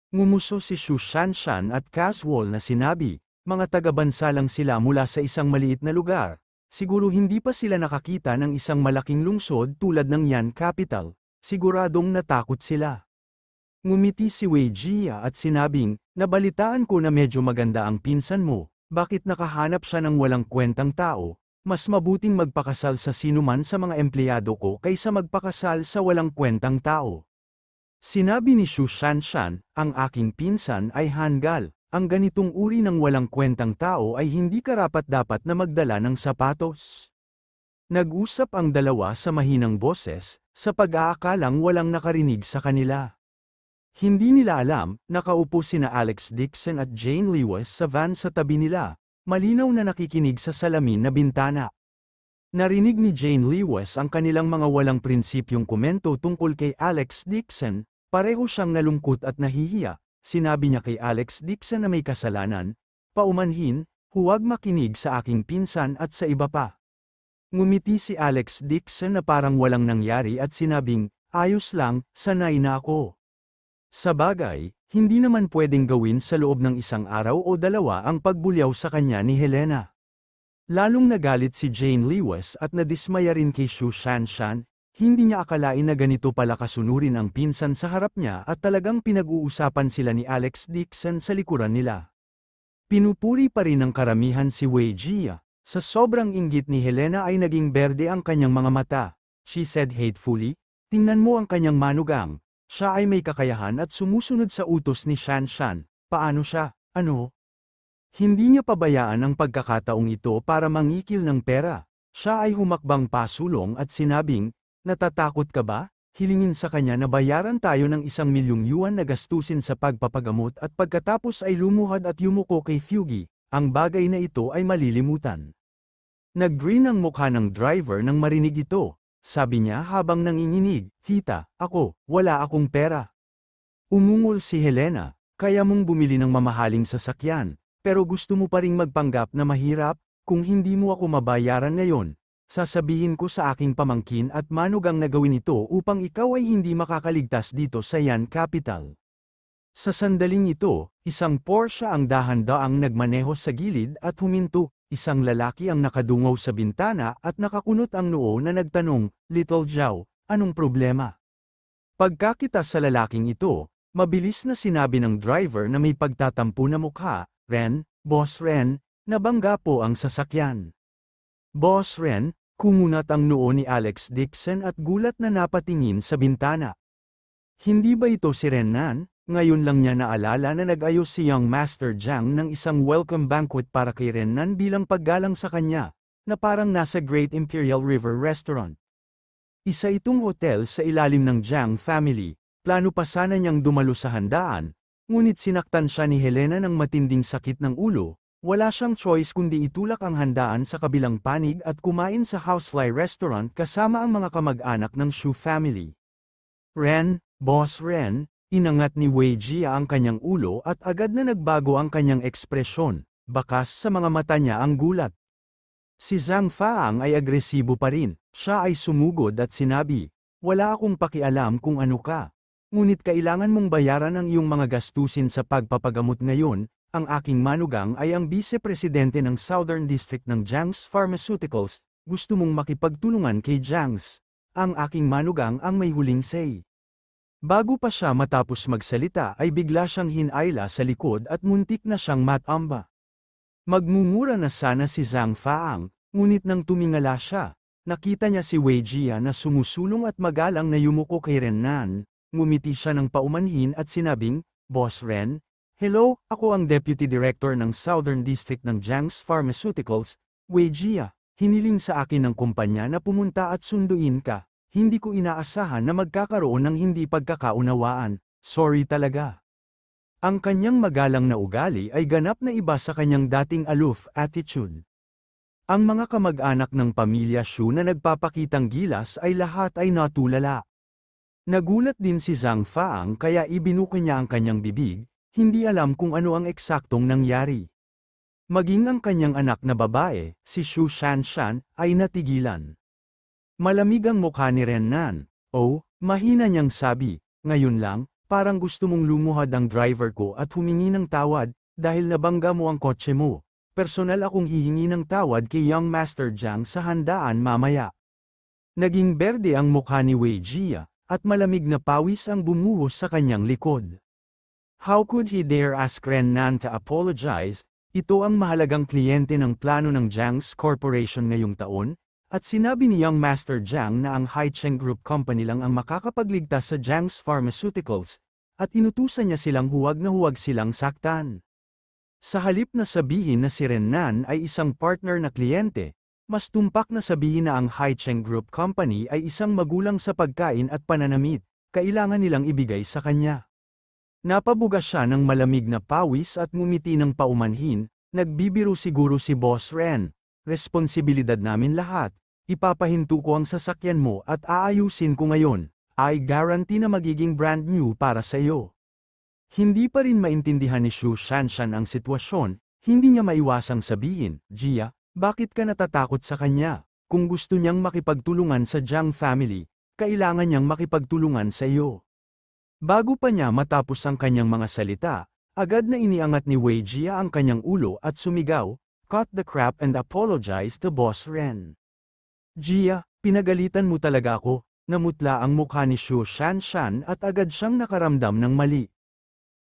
Ngumuso si Xu Shanshan at casual na sinabi, mga taga-bansa lang sila mula sa isang maliit na lugar, siguro hindi pa sila nakakita ng isang malaking lungsod tulad ng Yan Capital, siguradong natakot sila. Ngumiti si Wei Jia at sinabing, nabalitaan ko na medyo maganda ang pinsan mo, bakit nakahanap siya ng walang kwentang tao, mas mabuting magpakasal sa sinuman sa mga empleyado ko kaysa magpakasal sa walang kwentang tao. Sinabi ni Xu Shanshan, ang aking pinsan ay hanggal, ang ganitong uri ng walang kwentang tao ay hindi karapat-dapat na magdala ng sapatos. Nag-usap ang dalawa sa mahinang boses, sa pag-aakalang walang nakarinig sa kanila. Hindi nila alam, nakaupo sina Alex Dixon at Jane Lewis sa van sa tabi nila, malinaw na nakikinig sa salamin na bintana. Narinig ni Jane Lewis ang kanilang mga walang prinsipyong komento tungkol kay Alex Dixon, pareho siyang nalungkot at nahihiya. Sinabi niya kay Alex Dixon na may kasalanan, paumanhin, huwag makinig sa aking pinsan at sa iba pa. Ngumiti si Alex Dixon na parang walang nangyari at sinabing, ayos lang, sanay na ako. Sabagay, hindi naman pwedeng gawin sa loob ng isang araw o dalawa ang pagbulyaw sa kanya ni Helena. Lalong nagalit si Jane Lewis at nadismaya rin kay Xu Shanshan, hindi niya akalain na ganito pala kasunurin ang pinsan sa harap niya at talagang pinag-uusapan sila ni Alex Dixon sa likuran nila. Pinupuri pa rin ng karamihan si Wei Jia, sa sobrang inggit ni Helena ay naging berde ang kanyang mga mata. She said hatefully, tingnan mo ang kanyang manugang, siya ay may kakayahan at sumusunod sa utos ni Shanshan, paano siya, ano? Hindi niya pabayaan ang pagkakataong ito para mangikil ng pera. Siya ay humakbang pasulong at sinabing, natatakot ka ba? Hilingin sa kanya na bayaran tayo ng 1,000,000 yuan na gastusin sa pagpapagamot at pagkatapos ay lumuhad at yumuko kay Fugi. Ang bagay na ito ay malilimutan. Nag-grin ang mukha ng driver nang marinig ito. Sabi niya habang nanginginig, Tita, wala akong pera. Umungol si Helena, kaya mong bumili ng mamahaling sasakyan. Pero gusto mo pa ring magpanggap na mahirap, kung hindi mo ako mabayaran ngayon, sasabihin ko sa aking pamangkin at manugang na gawin ito upang ikaw ay hindi makakaligtas dito sa Yan Capital. Sa sandaling ito, isang Porsche ang dahan-daang nagmaneho sa gilid at huminto, isang lalaki ang nakadungaw sa bintana at nakakunot ang noo na nagtanong, Little Zhao, anong problema? Pagkakita sa lalaking ito, mabilis na sinabi ng driver na may pagtatampo na mukha, Ren, Boss Ren, nabangga po ang sasakyan. Boss Ren, kumunat ang noo ni Alex Dixon at gulat na napatingin sa bintana. Hindi ba ito si Renan? Ngayon lang niya naalala na nag-ayos si Young Master Jiang ng isang welcome banquet para kay Renan bilang paggalang sa kanya, na parang nasa Great Imperial River Restaurant. Isa itong hotel sa ilalim ng Jiang family, plano pa sana niyang dumalo sa handaan, ngunit sinaktan siya ni Helena ng matinding sakit ng ulo, wala siyang choice kundi itulak ang handaan sa kabilang panig at kumain sa Housefly Restaurant kasama ang mga kamag-anak ng Xu family. Ren, Boss Ren, inangat ni Wei Jia ang kanyang ulo at agad na nagbago ang kanyang ekspresyon, bakas sa mga mata niya ang gulat. Si Zhang Faang ay agresibo pa rin, siya ay sumugod at sinabi, wala akong pakialam kung ano ka. Ngunit kailangan mong bayaran ang iyong mga gastusin sa pagpapagamot ngayon, ang aking manugang ay ang vice-presidente ng Southern District ng Jiang's Pharmaceuticals, gusto mong makipagtulungan kay Jiang's. Ang aking manugang ang may huling say. Bago pa siya matapos magsalita ay bigla siyang hinayla sa likod at muntik na siyang matamba. Magmumura na sana si Zhang Faang, ngunit nang tumingala siya, nakita niya si Wei Jia na sumusulong at magalang na yumuko kay Renan. Ngumiti siya ng paumanhin at sinabing, Boss Ren, hello, ako ang Deputy Director ng Southern District ng Jiang's Pharmaceuticals, Wei Jia, hiniling sa akin ng kumpanya na pumunta at sunduin ka, hindi ko inaasahan na magkakaroon ng hindi pagkakaunawaan, sorry talaga. Ang kanyang magalang na ugali ay ganap na iba sa kanyang dating aloof attitude. Ang mga kamag-anak ng pamilya Xu na nagpapakitang gilas ay lahat ay natulala. Nagulat din si Zhang Faang kaya ibinuko niya ang kanyang bibig, hindi alam kung ano ang eksaktong nangyari. Maging ang kanyang anak na babae, si Xu Shanshan, ay natigilan. Malamig ang mukha ni Renan, mahina niyang sabi, ngayon lang, parang gusto mong lumuhad ang driver ko at humingi ng tawad, dahil nabangga mo ang kotse mo. Personal akong hihingi ng tawad kay Young Master Jiang sa handaan mamaya. Naging berde ang mukha ni Wei Jia, at malamig na pawis ang bumuhos sa kanyang likod. How could he dare ask Renan to apologize? Ito ang mahalagang kliyente ng plano ng Jiang's Corporation ngayong taon, at sinabi ni Young Master Jiang na ang Haicheng Group Company lang ang makakapagligtas sa Jiang's Pharmaceuticals, at inutusan niya silang huwag na huwag silang saktan. Sa halip na sabihin na si Renan ay isang partner na kliyente, mas tumpak na sabihin na ang Haicheng Group Company ay isang magulang sa pagkain at pananamit, kailangan nilang ibigay sa kanya. Napabuga siya ng malamig na pawis at ngumiti ng paumanhin, nagbibiro siguro si Boss Ren, responsibilidad namin lahat, ipapahinto ko ang sasakyan mo at aayusin ko ngayon. I guarantee na magiging brand new para sa iyo. Hindi pa rin maintindihan ni Xu Shanshan ang sitwasyon, hindi niya maiwasang sabihin, Jia, bakit ka natatakot sa kanya? Kung gusto niyang makipagtulungan sa Jiang family, kailangan niyang makipagtulungan sa iyo. Bago pa niya matapos ang kanyang mga salita, agad na iniangat ni Wei Jia ang kanyang ulo at sumigaw, cut the crap and apologize to Boss Ren. Jia, pinagalitan mo talaga ako, namutla ang mukha ni Xu Shanshan at agad siyang nakaramdam ng mali.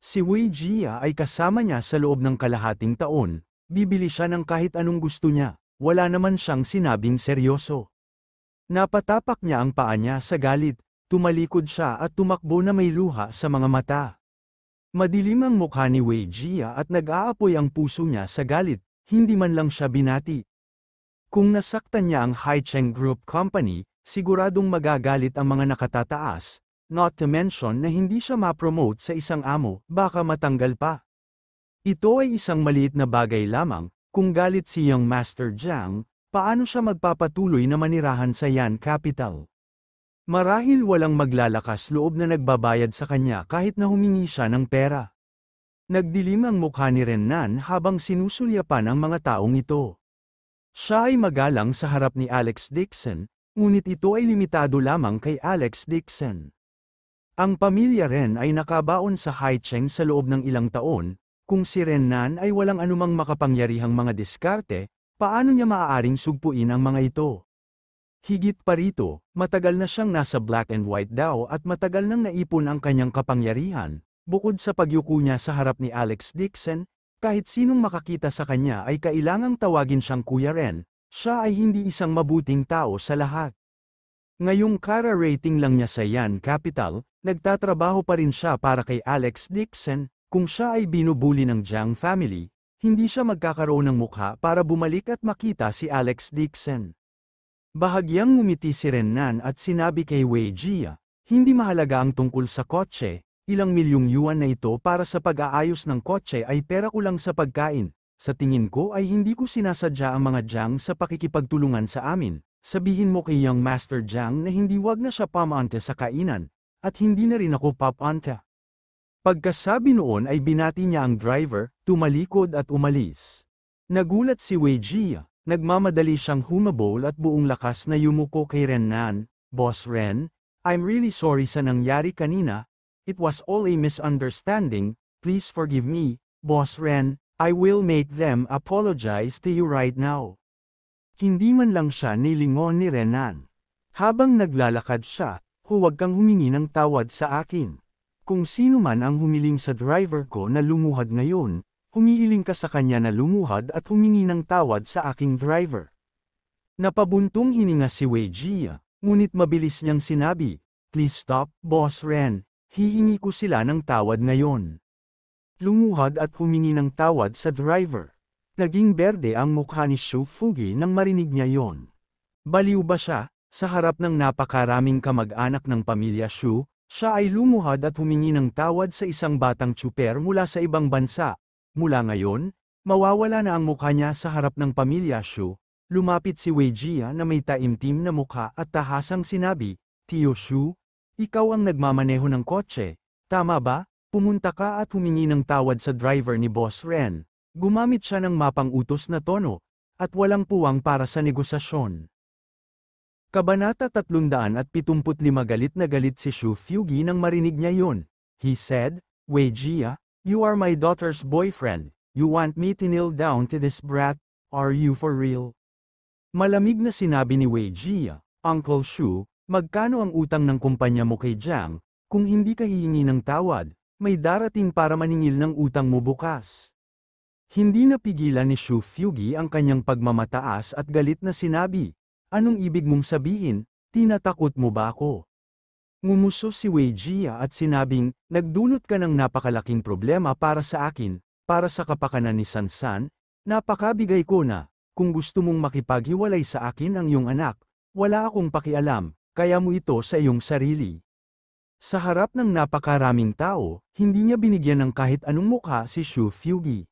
Si Wei Jia ay kasama niya sa loob ng kalahating taon, bibili siya ng kahit anong gusto niya, wala naman siyang sinabing seryoso. Napatapak niya ang paa niya sa galit, tumalikod siya at tumakbo na may luha sa mga mata. Madilim ang mukha ni Wei Jia at nag-aapoy ang puso niya sa galit, hindi man lang siya binati. Kung nasaktan niya ang Haicheng Group Company, siguradong magagalit ang mga nakatataas, not to mention na hindi siya ma-promote sa isang amo, baka matanggal pa. Ito ay isang maliit na bagay lamang, kung galit si Young Master Jiang, paano siya magpapatuloy na manirahan sa Yan Capital? Marahil walang maglalakas loob na nagbabayad sa kanya kahit na humingi siya ng pera. Nagdilim ang mukha ni Renan habang sinusulyapan ang mga taong ito. Siya ay magalang sa harap ni Alex Dixon, ngunit ito ay limitado lamang kay Alex Dixon. Ang pamilya Ren ay nakabaon sa Haicheng sa loob ng ilang taon, kung si Renan ay walang anumang makapangyarihang mga diskarte, paano niya maaaring sugpuin ang mga ito? Higit pa rito, matagal na siyang nasa black and white daw at matagal nang naipon ang kanyang kapangyarihan, bukod sa pagyuko niya sa harap ni Alex Dixon, kahit sinong makakita sa kanya ay kailangang tawagin siyang Kuya Ren, siya ay hindi isang mabuting tao sa lahat. Ngayong kara-rating lang niya sa Yan Capital, nagtatrabaho pa rin siya para kay Alex Dixon, kung siya ay binubuli ng Jiang family, hindi siya magkakaroon ng mukha para bumalik at makita si Alex Dixon. Bahagyang ngumiti si Renan at sinabi kay Wei Jia, hindi mahalaga ang tungkol sa kotse, ilang milyong yuan na ito para sa pag-aayos ng kotse ay pera ko lang sa pagkain, sa tingin ko ay hindi ko sinasadya ang mga Jiang sa pakikipagtulungan sa amin, sabihin mo kay Young Master Jiang na hindi wag na siya pamante sa kainan, at hindi na rin ako papante. Pagkasabi noon ay binati niya ang driver, tumalikod at umalis. Nagulat si Wei Jia, nagmamadali siyang humabol at buong lakas na yumuko kay Renan, Boss Ren, I'm really sorry sa nangyari kanina, it was all a misunderstanding, please forgive me, Boss Ren, I will make them apologize to you right now. Hindi man lang siya nilingon ni Renan. Habang naglalakad siya, huwag kang humingi ng tawad sa akin. Kung sino man ang humiling sa driver ko na lumuhad ngayon, humihiling ka sa kanya na lumuhad at humingi ng tawad sa aking driver. Napabuntong hininga si Wei Jia, ngunit mabilis niyang sinabi, please stop, Boss Ren, hihingi ko sila ng tawad ngayon. Lumuhad at humingi ng tawad sa driver. Naging berde ang mukha ni Xu Fugi nang marinig niya yon. Baliw ba siya? Sa harap ng napakaraming kamag-anak ng pamilya Xu, siya ay lumuhad at humingi ng tawad sa isang batang tsuper mula sa ibang bansa. Mula ngayon, mawawala na ang mukha niya sa harap ng pamilya Xu. Lumapit si Wei Jia na may taimtim na mukha at tahasang sinabi, Tio Xu, ikaw ang nagmamaneho ng kotse, tama ba? Pumunta ka at humingi ng tawad sa driver ni Boss Ren. Gumamit siya ng mapang-utos na tono, at walang puwang para sa negosasyon. Kabanata 375 Galit na galit si Xu Fugi nang marinig niya yun. He said, Wei Jia, you are my daughter's boyfriend, you want me to kneel down to this brat, are you for real? Malamig na sinabi ni Wei Jia, Uncle Xu, magkano ang utang ng kumpanya mo kay Jiang, kung hindi ka hihingi ng tawad, may darating para maningil ng utang mo bukas. Hindi napigilan ni Xu Fugi ang kanyang pagmamataas at galit na sinabi, anong ibig mong sabihin, tinatakot mo ba ako? Ngumuso si Wei Jia at sinabing, nagdulot ka ng napakalaking problema para sa akin, para sa kapakanan ni Sansan, napakabigay ko na, kung gusto mong makipaghiwalay sa akin ang iyong anak, wala akong pakialam, kaya mo ito sa iyong sarili. Sa harap ng napakaraming tao, hindi niya binigyan ng kahit anong mukha si Xu Fugi.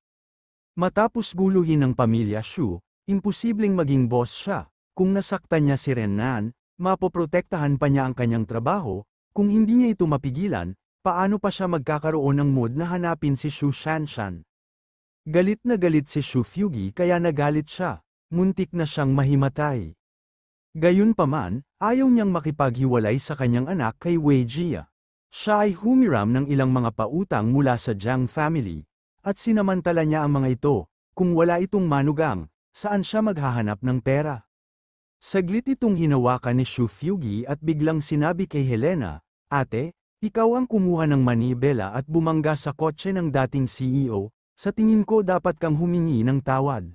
Matapos guluhin ng pamilya Xu, imposibleng maging boss siya, Kung nasaktan niya si Renan, mapoprotektahan pa niya ang kanyang trabaho, kung hindi niya ito mapigilan, paano pa siya magkakaroon ng mood na hanapin si Shu Shanshan? Galit na galit si Shu Fugi kaya nagalit siya, muntik na siyang mahimatay. Gayunpaman, ayaw niyang makipaghiwalay sa kanyang anak kay Wei Jia. Siya ay humiram ng ilang mga pautang mula sa Jiang family, at sinamantala niya ang mga ito, kung wala itong manugang, saan siya maghahanap ng pera? Saglit itong hinawakan ni Shu Fugi at biglang sinabi kay Helena, "Ate, ikaw ang kumuha ng manibela at bumangga sa kotse ng dating CEO, sa tingin ko dapat kang humingi ng tawad."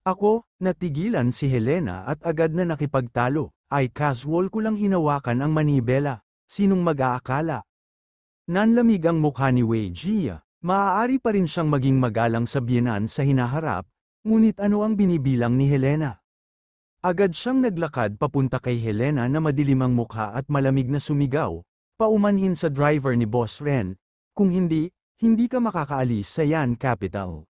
Ako, natigilan si Helena at agad na nakipagtalo, "Ay casual ko lang hinawakan ang manibela, sinong mag-aakala?" Nanlamig ang mukha ni Wei Jia, maaari pa rin siyang maging magalang sa biyenan sa hinaharap, ngunit ano ang binibilang ni Helena? Agad siyang naglakad papunta kay Helena na madilim ang mukha at malamig na sumigaw, paumanhin sa driver ni Boss Ren, "Kung hindi, hindi ka makakaalis sa Yan Capital."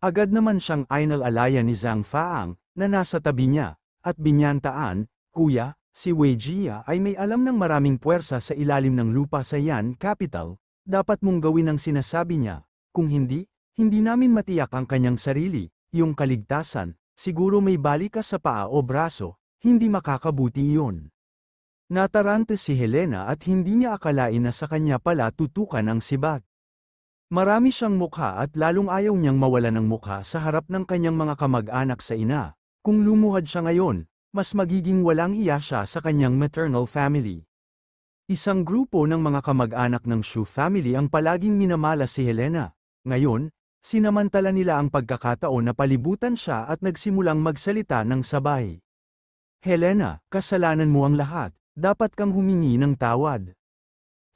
Agad naman siyang inalalayan ni Zhang Faang, na nasa tabi niya, at binyantaan, "Kuya, si Wei Jia ay may alam ng maraming puwersa sa ilalim ng lupa sa Yan Capital, dapat mong gawin ang sinasabi niya, kung hindi, hindi namin matiyak ang kanyang sarili, iyong kaligtasan, siguro may bali ka sa paa o braso, hindi makakabuti iyon." Natarante si Helena at hindi niya akalain na sa kanya pala tutukan ang sibat. Marami siyang mukha at lalong ayaw niyang mawala ng mukha sa harap ng kanyang mga kamag-anak sa ina. Kung lumuhad siya ngayon, mas magiging walang hiya siya sa kanyang maternal family. Isang grupo ng mga kamag-anak ng Shu family ang palaging minamalas si Helena. Ngayon, sinamantala nila ang pagkakataon na palibutan siya at nagsimulang magsalita ng sabay. "Helena, kasalanan mo ang lahat, dapat kang humingi ng tawad.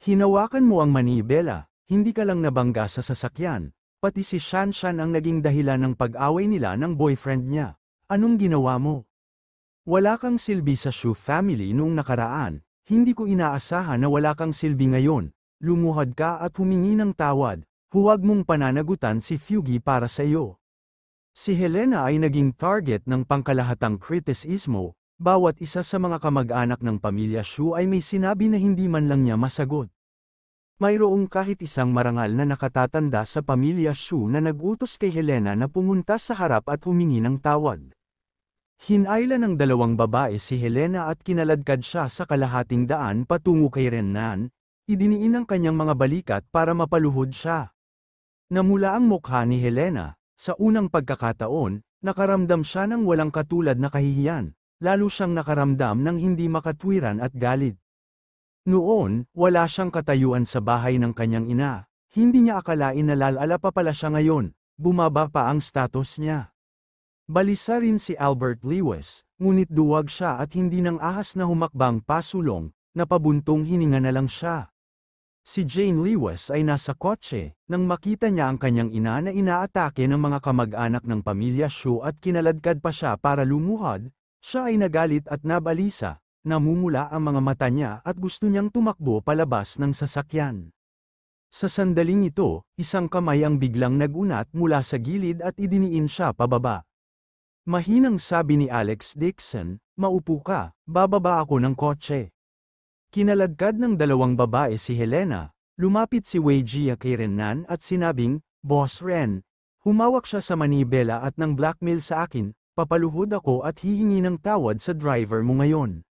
Hinawakan mo ang manibela. Hindi ka lang nabangga sa sasakyan, pati si Shanshan ang naging dahilan ng pag-away nila ng boyfriend niya. Anong ginawa mo? Wala kang silbi sa Shu family noong nakaraan, hindi ko inaasahan na wala kang silbi ngayon. Lumuhad ka at humingi ng tawad, huwag mong pananagutan si Fugi para sa iyo." Si Helena ay naging target ng pangkalahatang kritisismo, bawat isa sa mga kamag-anak ng pamilya Shu ay may sinabi na hindi man lang niya masagot. Mayroong kahit isang marangal na nakatatanda sa pamilya Shu na nag-utos kay Helena na pumunta sa harap at humingi ng tawad. Hinayla ng dalawang babae si Helena at kinaladkad siya sa kalahating daan patungo kay Renan, idiniin ang kanyang mga balikat para mapaluhod siya. Namula ang mukha ni Helena, sa unang pagkakataon, nakaramdam siya ng walang katulad na kahihiyan, lalo siyang nakaramdam ng hindi makatwiran at galit. Noon, wala siyang katayuan sa bahay ng kanyang ina, hindi niya akalain na lalala pa pala siya ngayon, bumaba pa ang status niya. Balisa rin si Albert Lewis, ngunit duwag siya at hindi nang ahas na humakbang pasulong, napabuntong hininga na lang siya. Si Jane Lewis ay nasa kotse, nang makita niya ang kanyang ina na inaatake ng mga kamag-anak ng pamilya Shu at kinaladkad pa siya para lumuhad, siya ay nagalit at nabalisa. Namumula ang mga mata niya at gusto niyang tumakbo palabas ng sasakyan. Sa sandaling ito, isang kamay ang biglang nagunat mula sa gilid at idiniin siya pababa. Mahinang sabi ni Alex Dixon, "Maupo ka, bababa ako ng kotse." Kinaladkad ng dalawang babae si Helena, lumapit si Wei Jia kay Renan at sinabing, "Boss Ren, humawak siya sa manibela at nang blackmail sa akin, papaluhod ako at hihingi ng tawad sa driver mo ngayon."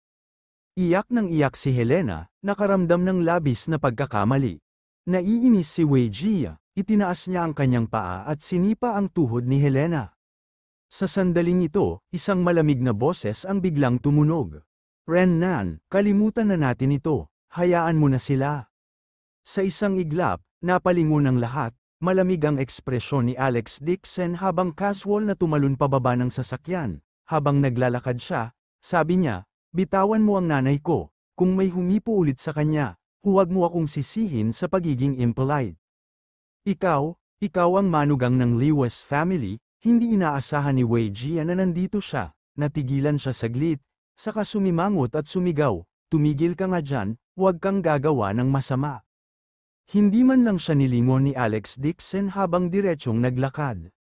Iyak ng iyak si Helena, nakaramdam ng labis na pagkakamali. Naiinis si Wei Jia, itinaas niya ang kanyang paa at sinipa ang tuhod ni Helena. Sa sandaling ito, isang malamig na boses ang biglang tumunog. "Renan, kalimutan na natin ito, hayaan mo na sila." Sa isang iglap, napalingon ang lahat, malamig ang ekspresyon ni Alex Dixon habang casual na tumalon pababa ng sasakyan. Habang naglalakad siya, sabi niya, "Bitawan mo ang nanay ko, kung may humipo ulit sa kanya, huwag mo akong sisihin sa pagiging impolite. Ikaw ang manugang ng Lewis family." Hindi inaasahan ni Wei Jia na nandito siya, natigilan siya saglit, saka sumimangot at sumigaw, "Tumigil ka nga dyan, huwag kang gagawa ng masama." Hindi man lang siya nilingon ni Alex Dixon habang diretsyong naglakad.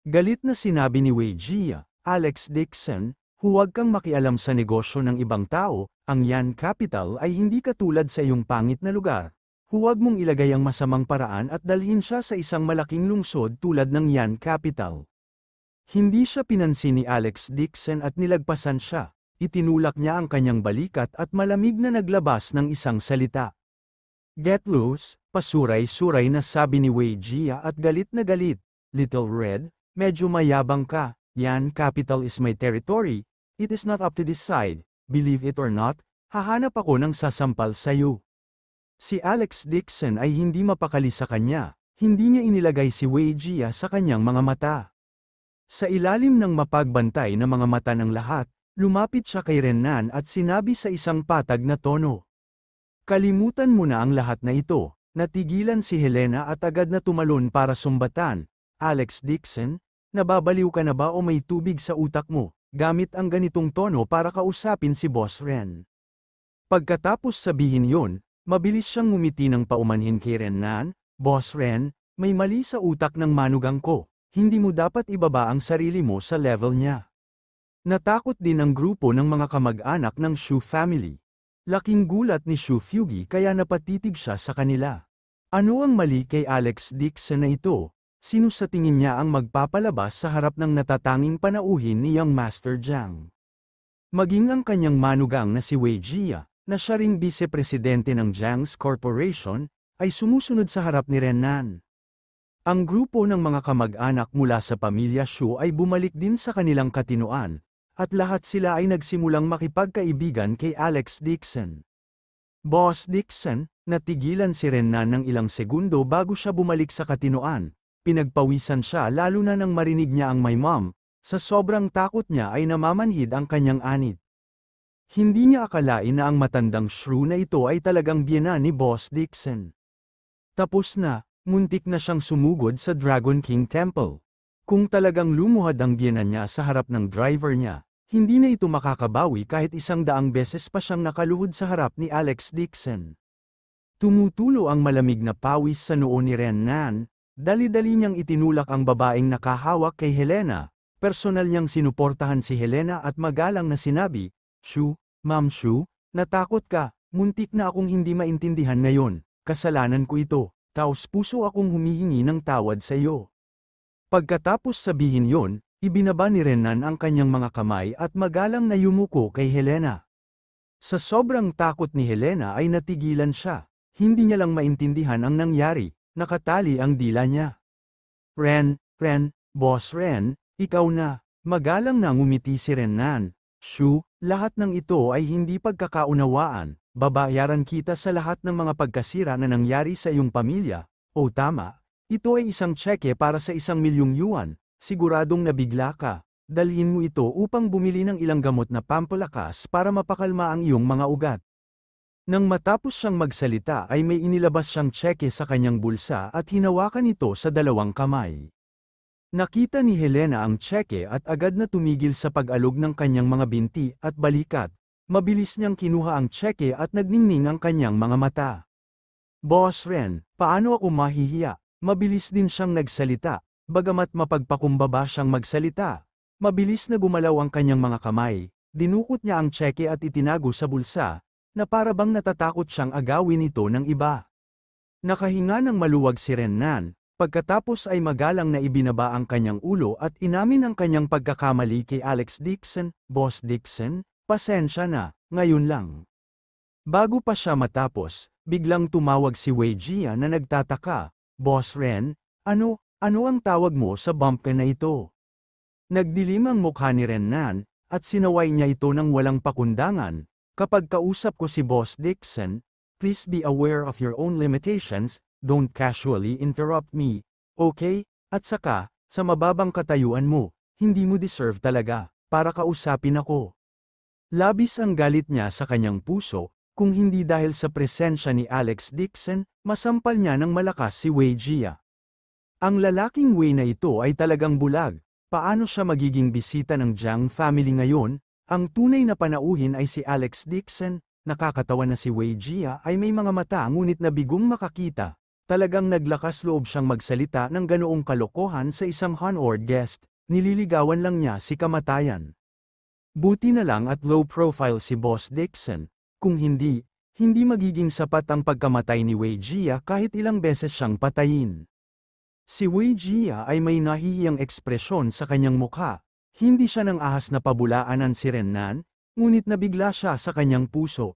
Galit na sinabi ni Wei Jia, "Alex Dixon, Huwag kang makialam sa negosyo ng ibang tao, ang Yan Capital ay hindi katulad sa iyong pangit na lugar. Huwag mong ilagay ang masamang paraan at dalhin siya sa isang malaking lungsod tulad ng Yan Capital. Hindi siya pinansin ni Alex Dixon at nilagpasan siya. Itinulak niya ang kanyang balikat at malamig na naglabas ng isang salita. Get loose, pasuray-suray na sabi ni Wei Jia at galit na galit. Little Red, medyo mayabang ka, Yan Capital is my territory. It is not up to decide, believe it or not, hahanap ako ng sasampal sayo. Si Alex Dixon ay hindi mapakali sa kanya, hindi niya inilagay si Wei Jia sa kanyang mga mata. Sa ilalim ng mapagbantay na mga mata ng lahat, lumapit siya kay Renan at sinabi sa isang patag na tono. Kalimutan mo na ang lahat na ito, natigilan si Helena at agad na tumalon para sumbatan. Alex Dixon, nababaliw ka na ba o may tubig sa utak mo? Gamit ang ganitong tono para kausapin si Boss Ren. Pagkatapos sabihin yon, mabilis siyang ngumiti ng paumanhin kay Renan. Boss Ren, may mali sa utak ng manugang ko, hindi mo dapat ibaba ang sarili mo sa level niya. Natakot din ang grupo ng mga kamag-anak ng Shu family. Laking gulat ni Shu Fugi kaya napatitig siya sa kanila. Ano ang mali kay Alex Dixon na ito? Sino sa tingin niya ang magpapalabas sa harap ng natatanging panauhin ni Young Master Jiang? Maging ang kanyang manugang na si Wei Jia, na siya ring vice-presidente ng Jiang's Corporation, ay sumusunod sa harap ni Renan. Ang grupo ng mga kamag-anak mula sa pamilya Shu ay bumalik din sa kanilang katinuan, at lahat sila ay nagsimulang makipagkaibigan kay Alex Dixon. Boss Dixon, natigilan si Renan ng ilang segundo bago siya bumalik sa katinuan. Pinagpawisan siya lalo na nang marinig niya ang "my mom", sa sobrang takot niya ay namamanhid ang kanyang anit. Hindi niya akalain na ang matandang shrew na ito ay talagang biyena ni Boss Dixon. Tapos na, muntik na siyang sumugod sa Dragon King Temple. Kung talagang lumuhad ang biyena niya sa harap ng driver niya, hindi na ito makakabawi kahit 100 beses pa siyang nakaluhod sa harap ni Alex Dixon. Tumutulo ang malamig na pawis sa noo ni Renan. Dali-dali niyang itinulak ang babaeng nakahawak kay Helena. Personal niyang sinuportahan si Helena at magalang na sinabi, Shu, Ma'am Shu, natakot ka, muntik na akong hindi maintindihan ngayon, kasalanan ko ito, taos-puso akong humihingi ng tawad sa iyo. Pagkatapos sabihin yon, ibinaba ni Renan ang kanyang mga kamay at magalang na yumuko kay Helena. Sa sobrang takot ni Helena ay natigilan siya, hindi niya lang maintindihan ang nangyari. Nakatali ang dila niya. Ren, Boss Ren, ikaw na. Magalang na ngumiti si Renan. Shu, lahat ng ito ay hindi pagkakaunawaan. Babayaran kita sa lahat ng mga pagkasira na nangyari sa iyong pamilya. O tama, ito ay isang tseke para sa 1,000,000 yuan. Siguradong nabigla ka. Dalhin mo ito upang bumili ng ilang gamot na pampalakas para mapakalma ang iyong mga ugat. Nang matapos siyang magsalita ay may inilabas siyang tseke sa kanyang bulsa at hinawakan ito sa 2 kamay. Nakita ni Helena ang tseke at agad na tumigil sa pag-alog ng kanyang mga binti at balikat. Mabilis niyang kinuha ang tseke at nagningning ang kanyang mga mata. Boss Ren, paano ako mahihiya? Mabilis din siyang nagsalita, bagamat mapagpakumbaba siyang magsalita. Mabilis na gumalaw ang kanyang mga kamay, dinukot niya ang tseke at itinago sa bulsa, na para bang natatakot siyang agawin ito ng iba. Nakahinga ng maluwag si Renan, pagkatapos ay magalang na ibinaba ang kanyang ulo at inamin ang kanyang pagkakamali kay Alex Dixon. Boss Dixon, pasensya na, ngayon lang. Bago pa siya matapos, biglang tumawag si Wei Jia na nagtataka, Boss Ren, ano ang tawag mo sa bump na ito? Nagdilim ang mukha ni Renan, at sinaway niya ito ng walang pakundangan. Kapag kausap ko si Boss Dixon, please be aware of your own limitations, don't casually interrupt me, okay? At saka, sa mababang katayuan mo, hindi mo deserve talaga, para kausapin ako. Labis ang galit niya sa kanyang puso, kung hindi dahil sa presensya ni Alex Dixon, masampal niya ng malakas si Wei Jia. Ang lalaking Wei na ito ay talagang bulag, paano siya magiging bisita ng Jiang family ngayon? Ang tunay na panauhin ay si Alex Dixon. Nakakatawa na si Wei Jia ay may mga mata ngunit nabigong makakita. Talagang naglakas loob siyang magsalita ng ganoong kalokohan sa isang honored guest, nililigawan lang niya si kamatayan. Buti na lang at low profile si Boss Dixon, kung hindi magiging sapat ang pagkamatay ni Wei Jia kahit ilang beses siyang patayin. Si Wei Jia ay may nahihiyang ekspresyon sa kanyang mukha, hindi siya nang ahas na pabulaanan si Rennan, ngunit nabigla siya sa kanyang puso.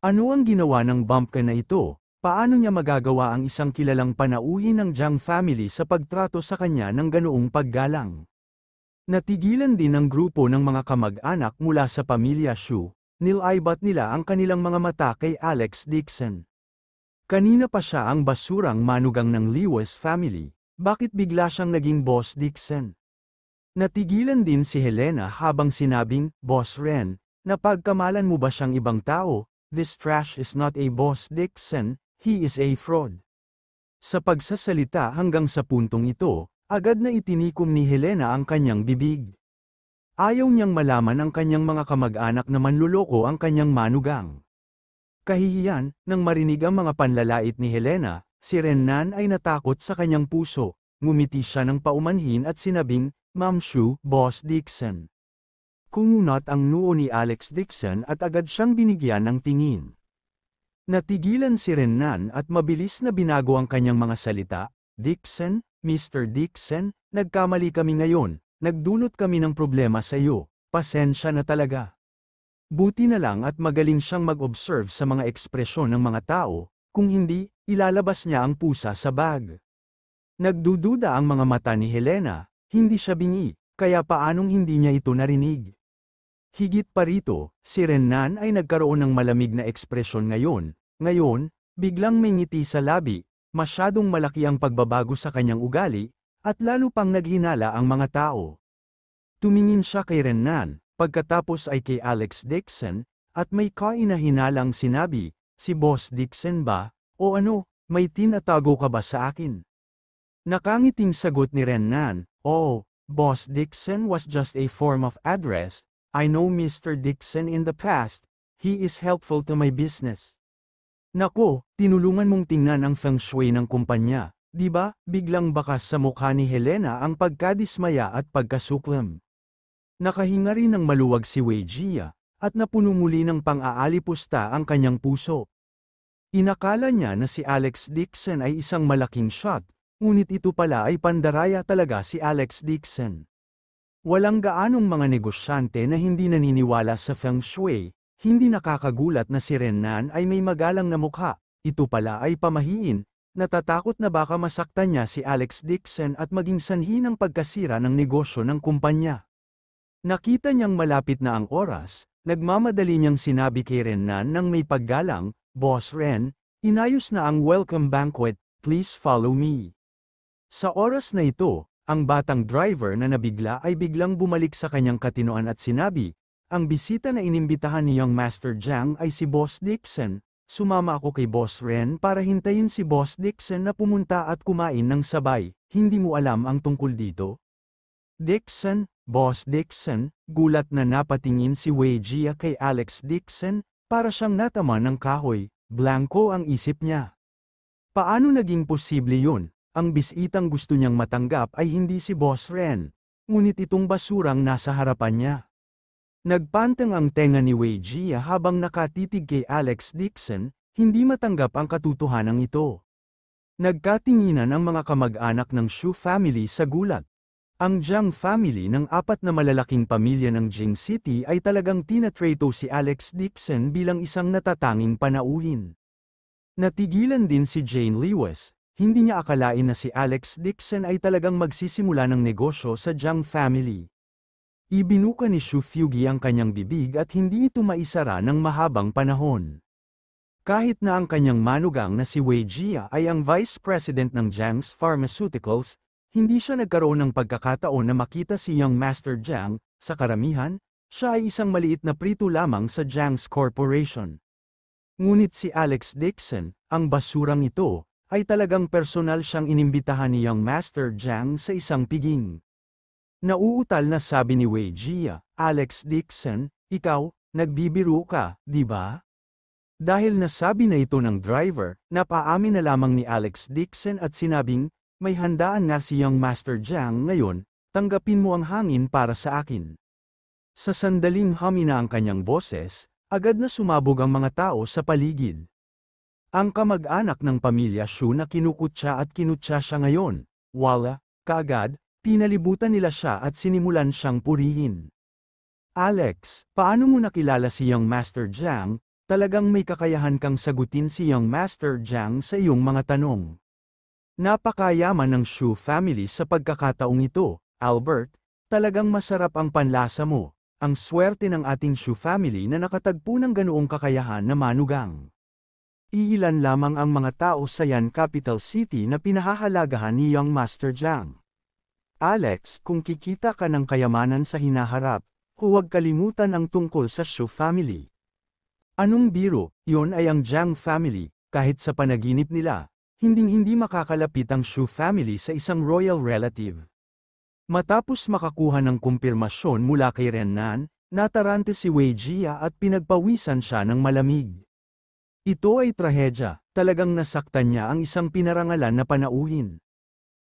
Ano ang ginawa ng bumpkin na ito? Paano niya magagawa ang isang kilalang panauhin ng Jiang family sa pagtrato sa kanya ng ganoong paggalang? Natigilan din ng grupo ng mga kamag-anak mula sa pamilya Xu, nilaibat nila ang kanilang mga mata kay Alex Dixon. Kanina pa siya ang basurang manugang ng Lewis family, bakit bigla siyang naging Boss Dixon? Natigilan din si Helena habang sinabing, Boss Ren, napagkamalan mo ba siyang ibang tao? This trash is not a Boss Dixon, he is a fraud. Sa pagsasalita hanggang sa puntong ito, agad na itinikom ni Helena ang kanyang bibig. Ayaw niyang malaman ang kanyang mga kamag-anak na manluloko ang kanyang manugang. Kahihiyan, nang marinig ang mga panlalait ni Helena, si Rennan ay natakot sa kanyang puso, ngumiti siya ng paumanhin at sinabing, Ma'am Xu, Boss Dixon. Kumunot ang noo ni Alex Dixon at agad siyang binigyan ng tingin. Natigilan si Rennan at mabilis na binago ang kanyang mga salita, Dixon, Mr. Dixon, nagkamali kami ngayon, nagdulot kami ng problema sa iyo, pasensya na talaga. Buti na lang at magaling siyang mag-observe sa mga ekspresyon ng mga tao, kung hindi, ilalabas niya ang pusa sa bag. Nagdududa ang mga mata ni Helena, hindi siya bingi, kaya paanong hindi niya ito narinig? Higit pa rito, si Rennan ay nagkaroon ng malamig na ekspresyon ngayon, biglang may ngiti sa labi, masyadong malaki ang pagbabago sa kanyang ugali, at lalo pang naghinala ang mga tao. Tumingin siya kay Rennan, pagkatapos ay kay Alex Dixon, at may kahinahinalang sinabi, si Boss Dixon ba, o ano, may tinatago ka ba sa akin? Nakangiting sagot ni Rennan, oh, Boss Dixon was just a form of address, I know Mr. Dixon in the past, he is helpful to my business. Nako, tinulungan mong tingnan ang feng shui ng kumpanya, di ba? Biglang bakas sa mukha ni Helena ang pagkadismaya at pagkasuklam. Nakahinga rin ng maluwag si Wei Jia, at napuno muli ng pang-aalipusta ang kanyang puso. Inakala niya na si Alex Dixon ay isang malaking shot, ngunit ito pala ay pandaraya talaga si Alex Dixon. Walang gaanong mga negosyante na hindi naniniwala sa feng shui. Hindi nakakagulat na si Rennan ay may magalang na mukha, ito pala ay pamahiin, natatakot na baka masaktan niya si Alex Dixon at maging sanhi ng pagkasira ng negosyo ng kumpanya. Nakita niyang malapit na ang oras, nagmamadali niyang sinabi kay Rennan nang may paggalang, Boss Ren, inayos na ang welcome banquet, please follow me. Sa oras na ito, ang batang driver na nabigla ay biglang bumalik sa kanyang katinoan at sinabi, ang bisita na inimbitahan ni Young Master Jiang ay si Boss Dixon, sumama ako kay Boss Ren para hintayin si Boss Dixon na pumunta at kumain ng sabay, hindi mo alam ang tungkol dito? Dixon, Boss Dixon, gulat na napatingin si Wei Jia kay Alex Dixon, para siyang natama ng kahoy, blanko ang isip niya. Paano naging posible yun? Ang bisitang gusto niyang matanggap ay hindi si Boss Ren, ngunit itong basurang nasa harapan niya. Nagpantang ang tenga ni Wei Jia habang nakatitig kay Alex Dixon, hindi matanggap ang katotohanan ito. Nagkatinginan ang mga kamag-anak ng Xu family sa gulat. Ang Jiang family ng apat na malalaking pamilya ng Jing City ay talagang tinatrato si Alex Dixon bilang isang natatanging panauhin. Natigilan din si Jane Lewis, hindi niya akalain na si Alex Dixon ay talagang magsisimula ng negosyo sa Jiang family. Ibinuka ni Xu Fugi ang kanyang bibig at hindi ito maisara ng mahabang panahon. Kahit na ang kanyang manugang na si Wei Jia ay ang Vice President ng Jiang's Pharmaceuticals, hindi siya nagkaroon ng pagkakataon na makita si Young Master Jiang, sa karamihan, siya ay isang maliit na prito lamang sa Jiang's Corporation. Ngunit si Alex Dixon, ang basurang ito, ay talagang personal siyang inimbitahan ni Young Master Jiang sa isang piging. Nauutal na sabi ni Wei Jia, Alex Dixon, ikaw, nagbibiro ka, di ba? Dahil nasabi na ito ng driver, napaamin na lamang ni Alex Dixon at sinabing, may handaan nga si Young Master Jiang ngayon, tanggapin mo ang hangin para sa akin. Sa sandaling humina ang kanyang boses, agad na sumabog ang mga tao sa paligid. Ang kamag-anak ng pamilya Shu na kinukutya at kinutya siya ngayon, wala, kaagad, pinalibutan nila siya at sinimulan siyang purihin. Alex, paano mo nakilala si Young Master Jiang? Talagang may kakayahan kang sagutin si Young Master Jiang sa iyong mga tanong. Napakayaman ng Shu family sa pagkakataong ito, Albert, talagang masarap ang panlasa mo. Ang swerte ng ating Shu family na nakatagpo ng ganoong kakayahan na manugang. Iilan lamang ang mga tao sa Yan Capital City na pinahahalagahan ni Young Master Jiang. Alex, kung kikita ka ng kayamanan sa hinaharap, huwag kalimutan ang tungkol sa Shu family. Anong biro, yon ay ang Jiang family, kahit sa panaginip nila, hinding-hindi makakalapit ang Shu family sa isang royal relative. Matapos makakuha ng kumpirmasyon mula kay Renan, natarante si Wei Jia at pinagpawisan siya ng malamig. Ito ay trahedya, talagang nasaktan niya ang isang pinarangalan na panauhin.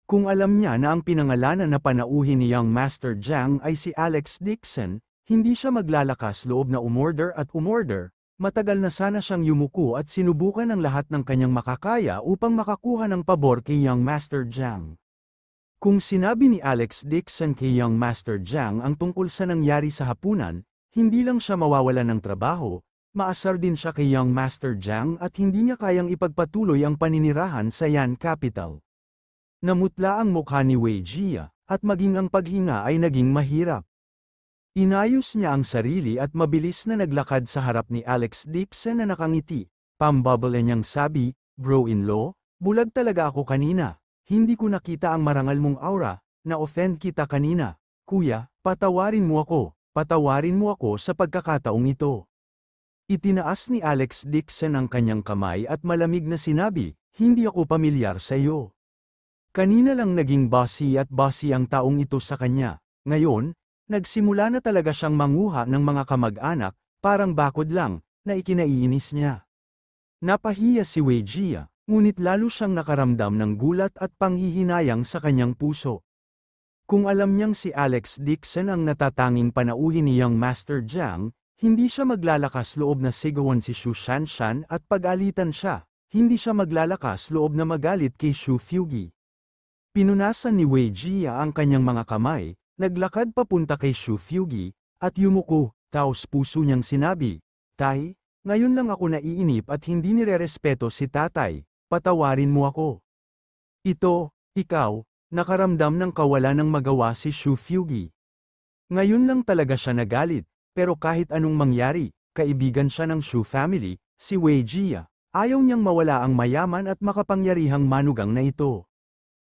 Kung alam niya na ang pinangalanan na panauhin ni Young Master Jiang ay si Alex Dixon, hindi siya maglalakas loob na umorder at umorder, matagal na sana siyang yumuko at sinubukan ang lahat ng kanyang makakaya upang makakuha ng pabor kay Young Master Jiang. Kung sinabi ni Alex Dixon kay Young Master Jiang ang tungkol sa nangyari sa hapunan, hindi lang siya mawawalan ng trabaho, maasar din siya kay Young Master Jiang at hindi niya kayang ipagpatuloy ang paninirahan sa Yan Capital. Namutla ang mukha ni Wei Jia, at maging ang paghinga ay naging mahirap. Inayos niya ang sarili at mabilis na naglakad sa harap ni Alex Dixon na nakangiti, pambubble niyang sabi, "Bro-in-law, bulag talaga ako kanina, hindi ko nakita ang marangal mong aura, na-offend kita kanina. Kuya, patawarin mo ako sa pagkakataong ito." Itinaas ni Alex Dixon ang kanyang kamay at malamig na sinabi, "Hindi ako pamilyar sa iyo. Kanina lang naging bossy ang taong ito sa kanya, ngayon, nagsimula na talaga siyang manguha ng mga kamag-anak, parang bakod lang, na ikinaiinis niya." Napahiya si Wei Jia, ngunit lalo siyang nakaramdam ng gulat at panghihinayang sa kanyang puso. Kung alam niyang si Alex Dixon ang natatanging panauhin ni Young Master Jiang, hindi siya maglalakas loob na sigawan si Shu Shanshan at pag-alitan siya, hindi siya maglalakas loob na magalit kay Shu Fugi. Pinunasan ni Wei Jia ang kanyang mga kamay, naglakad papunta kay Shu Fugi, at yumuko, taos puso niyang sinabi, "Tay, ngayon lang ako naiinip at hindi nirerespeto si tatay, patawarin mo ako." Ikaw, nakaramdam ng kawalan ng magawa si Shu Fugi. Ngayon lang talaga siya nagalit, pero kahit anong mangyari, kaibigan siya ng Shu family, si Wei Jia, ayaw niyang mawala ang mayaman at makapangyarihang manugang na ito.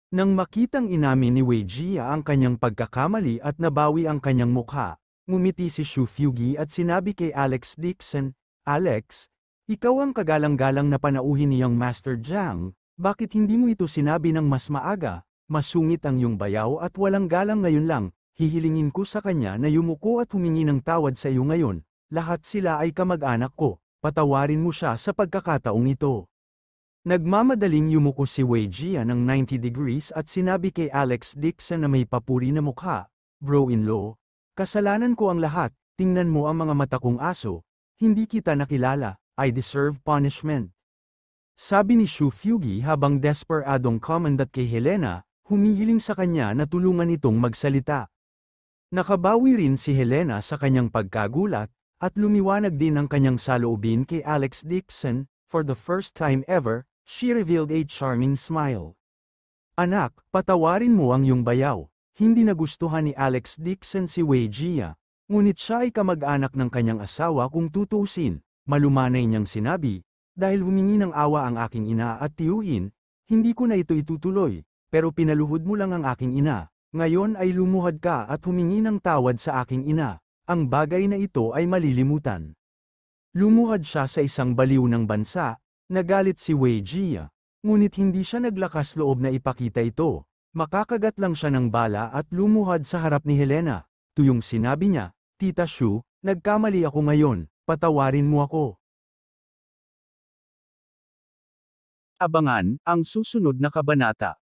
Nang makitang inamin ni Wei Jia ang kanyang pagkakamali at nabawi ang kanyang mukha, ngumiti si Shu Fugi at sinabi kay Alex Dixon, "Alex, ikaw ang kagalang-galang na panauhin ni Young Master Jiang, bakit hindi mo ito sinabi ng mas maaga? Masungit ang iyong bayaw at walang galang ngayon lang, hihilingin ko sa kanya na yumuko at humingi ng tawad sa iyo ngayon, lahat sila ay kamag-anak ko, patawarin mo siya sa pagkakataong ito." Nagmamadaling yumuko si Wei Jia ng 90 degrees at sinabi kay Alex Dixon na may papuri na mukha, "Bro-in-law, kasalanan ko ang lahat, tingnan mo ang mga mata kong aso, hindi kita nakilala, I deserve punishment." Sabi ni Shu Fugi habang desperadong kumandat kay Helena, humihiling sa kanya na tulungan itong magsalita. Nakabawi rin si Helena sa kanyang pagkagulat, at lumiwanag din ang kanyang saloobin kay Alex Dixon. For the first time ever, she revealed a charming smile. "Anak, patawarin mo ang iyong bayaw." Hindi nagustuhan ni Alex Dixon si Wei Jia, ngunit siya ay kamag-anak ng kanyang asawa kung tutuusin, malumanay niyang sinabi, "Dahil humingi ng awa ang aking ina at tiyuhin, hindi ko na ito itutuloy, pero pinaluhod mo lang ang aking ina, ngayon ay lumuhad ka at humingi ng tawad sa aking ina, ang bagay na ito ay malilimutan." Lumuhad siya sa isang baliw ng bansa, nagalit si Wei Jia, ngunit hindi siya naglakas loob na ipakita ito, makakagat lang siya ng bala at lumuhad sa harap ni Helena, tuyong sinabi niya, "Tita Shu, nagkamali ako ngayon, patawarin mo ako." Abangan ang susunod na kabanata.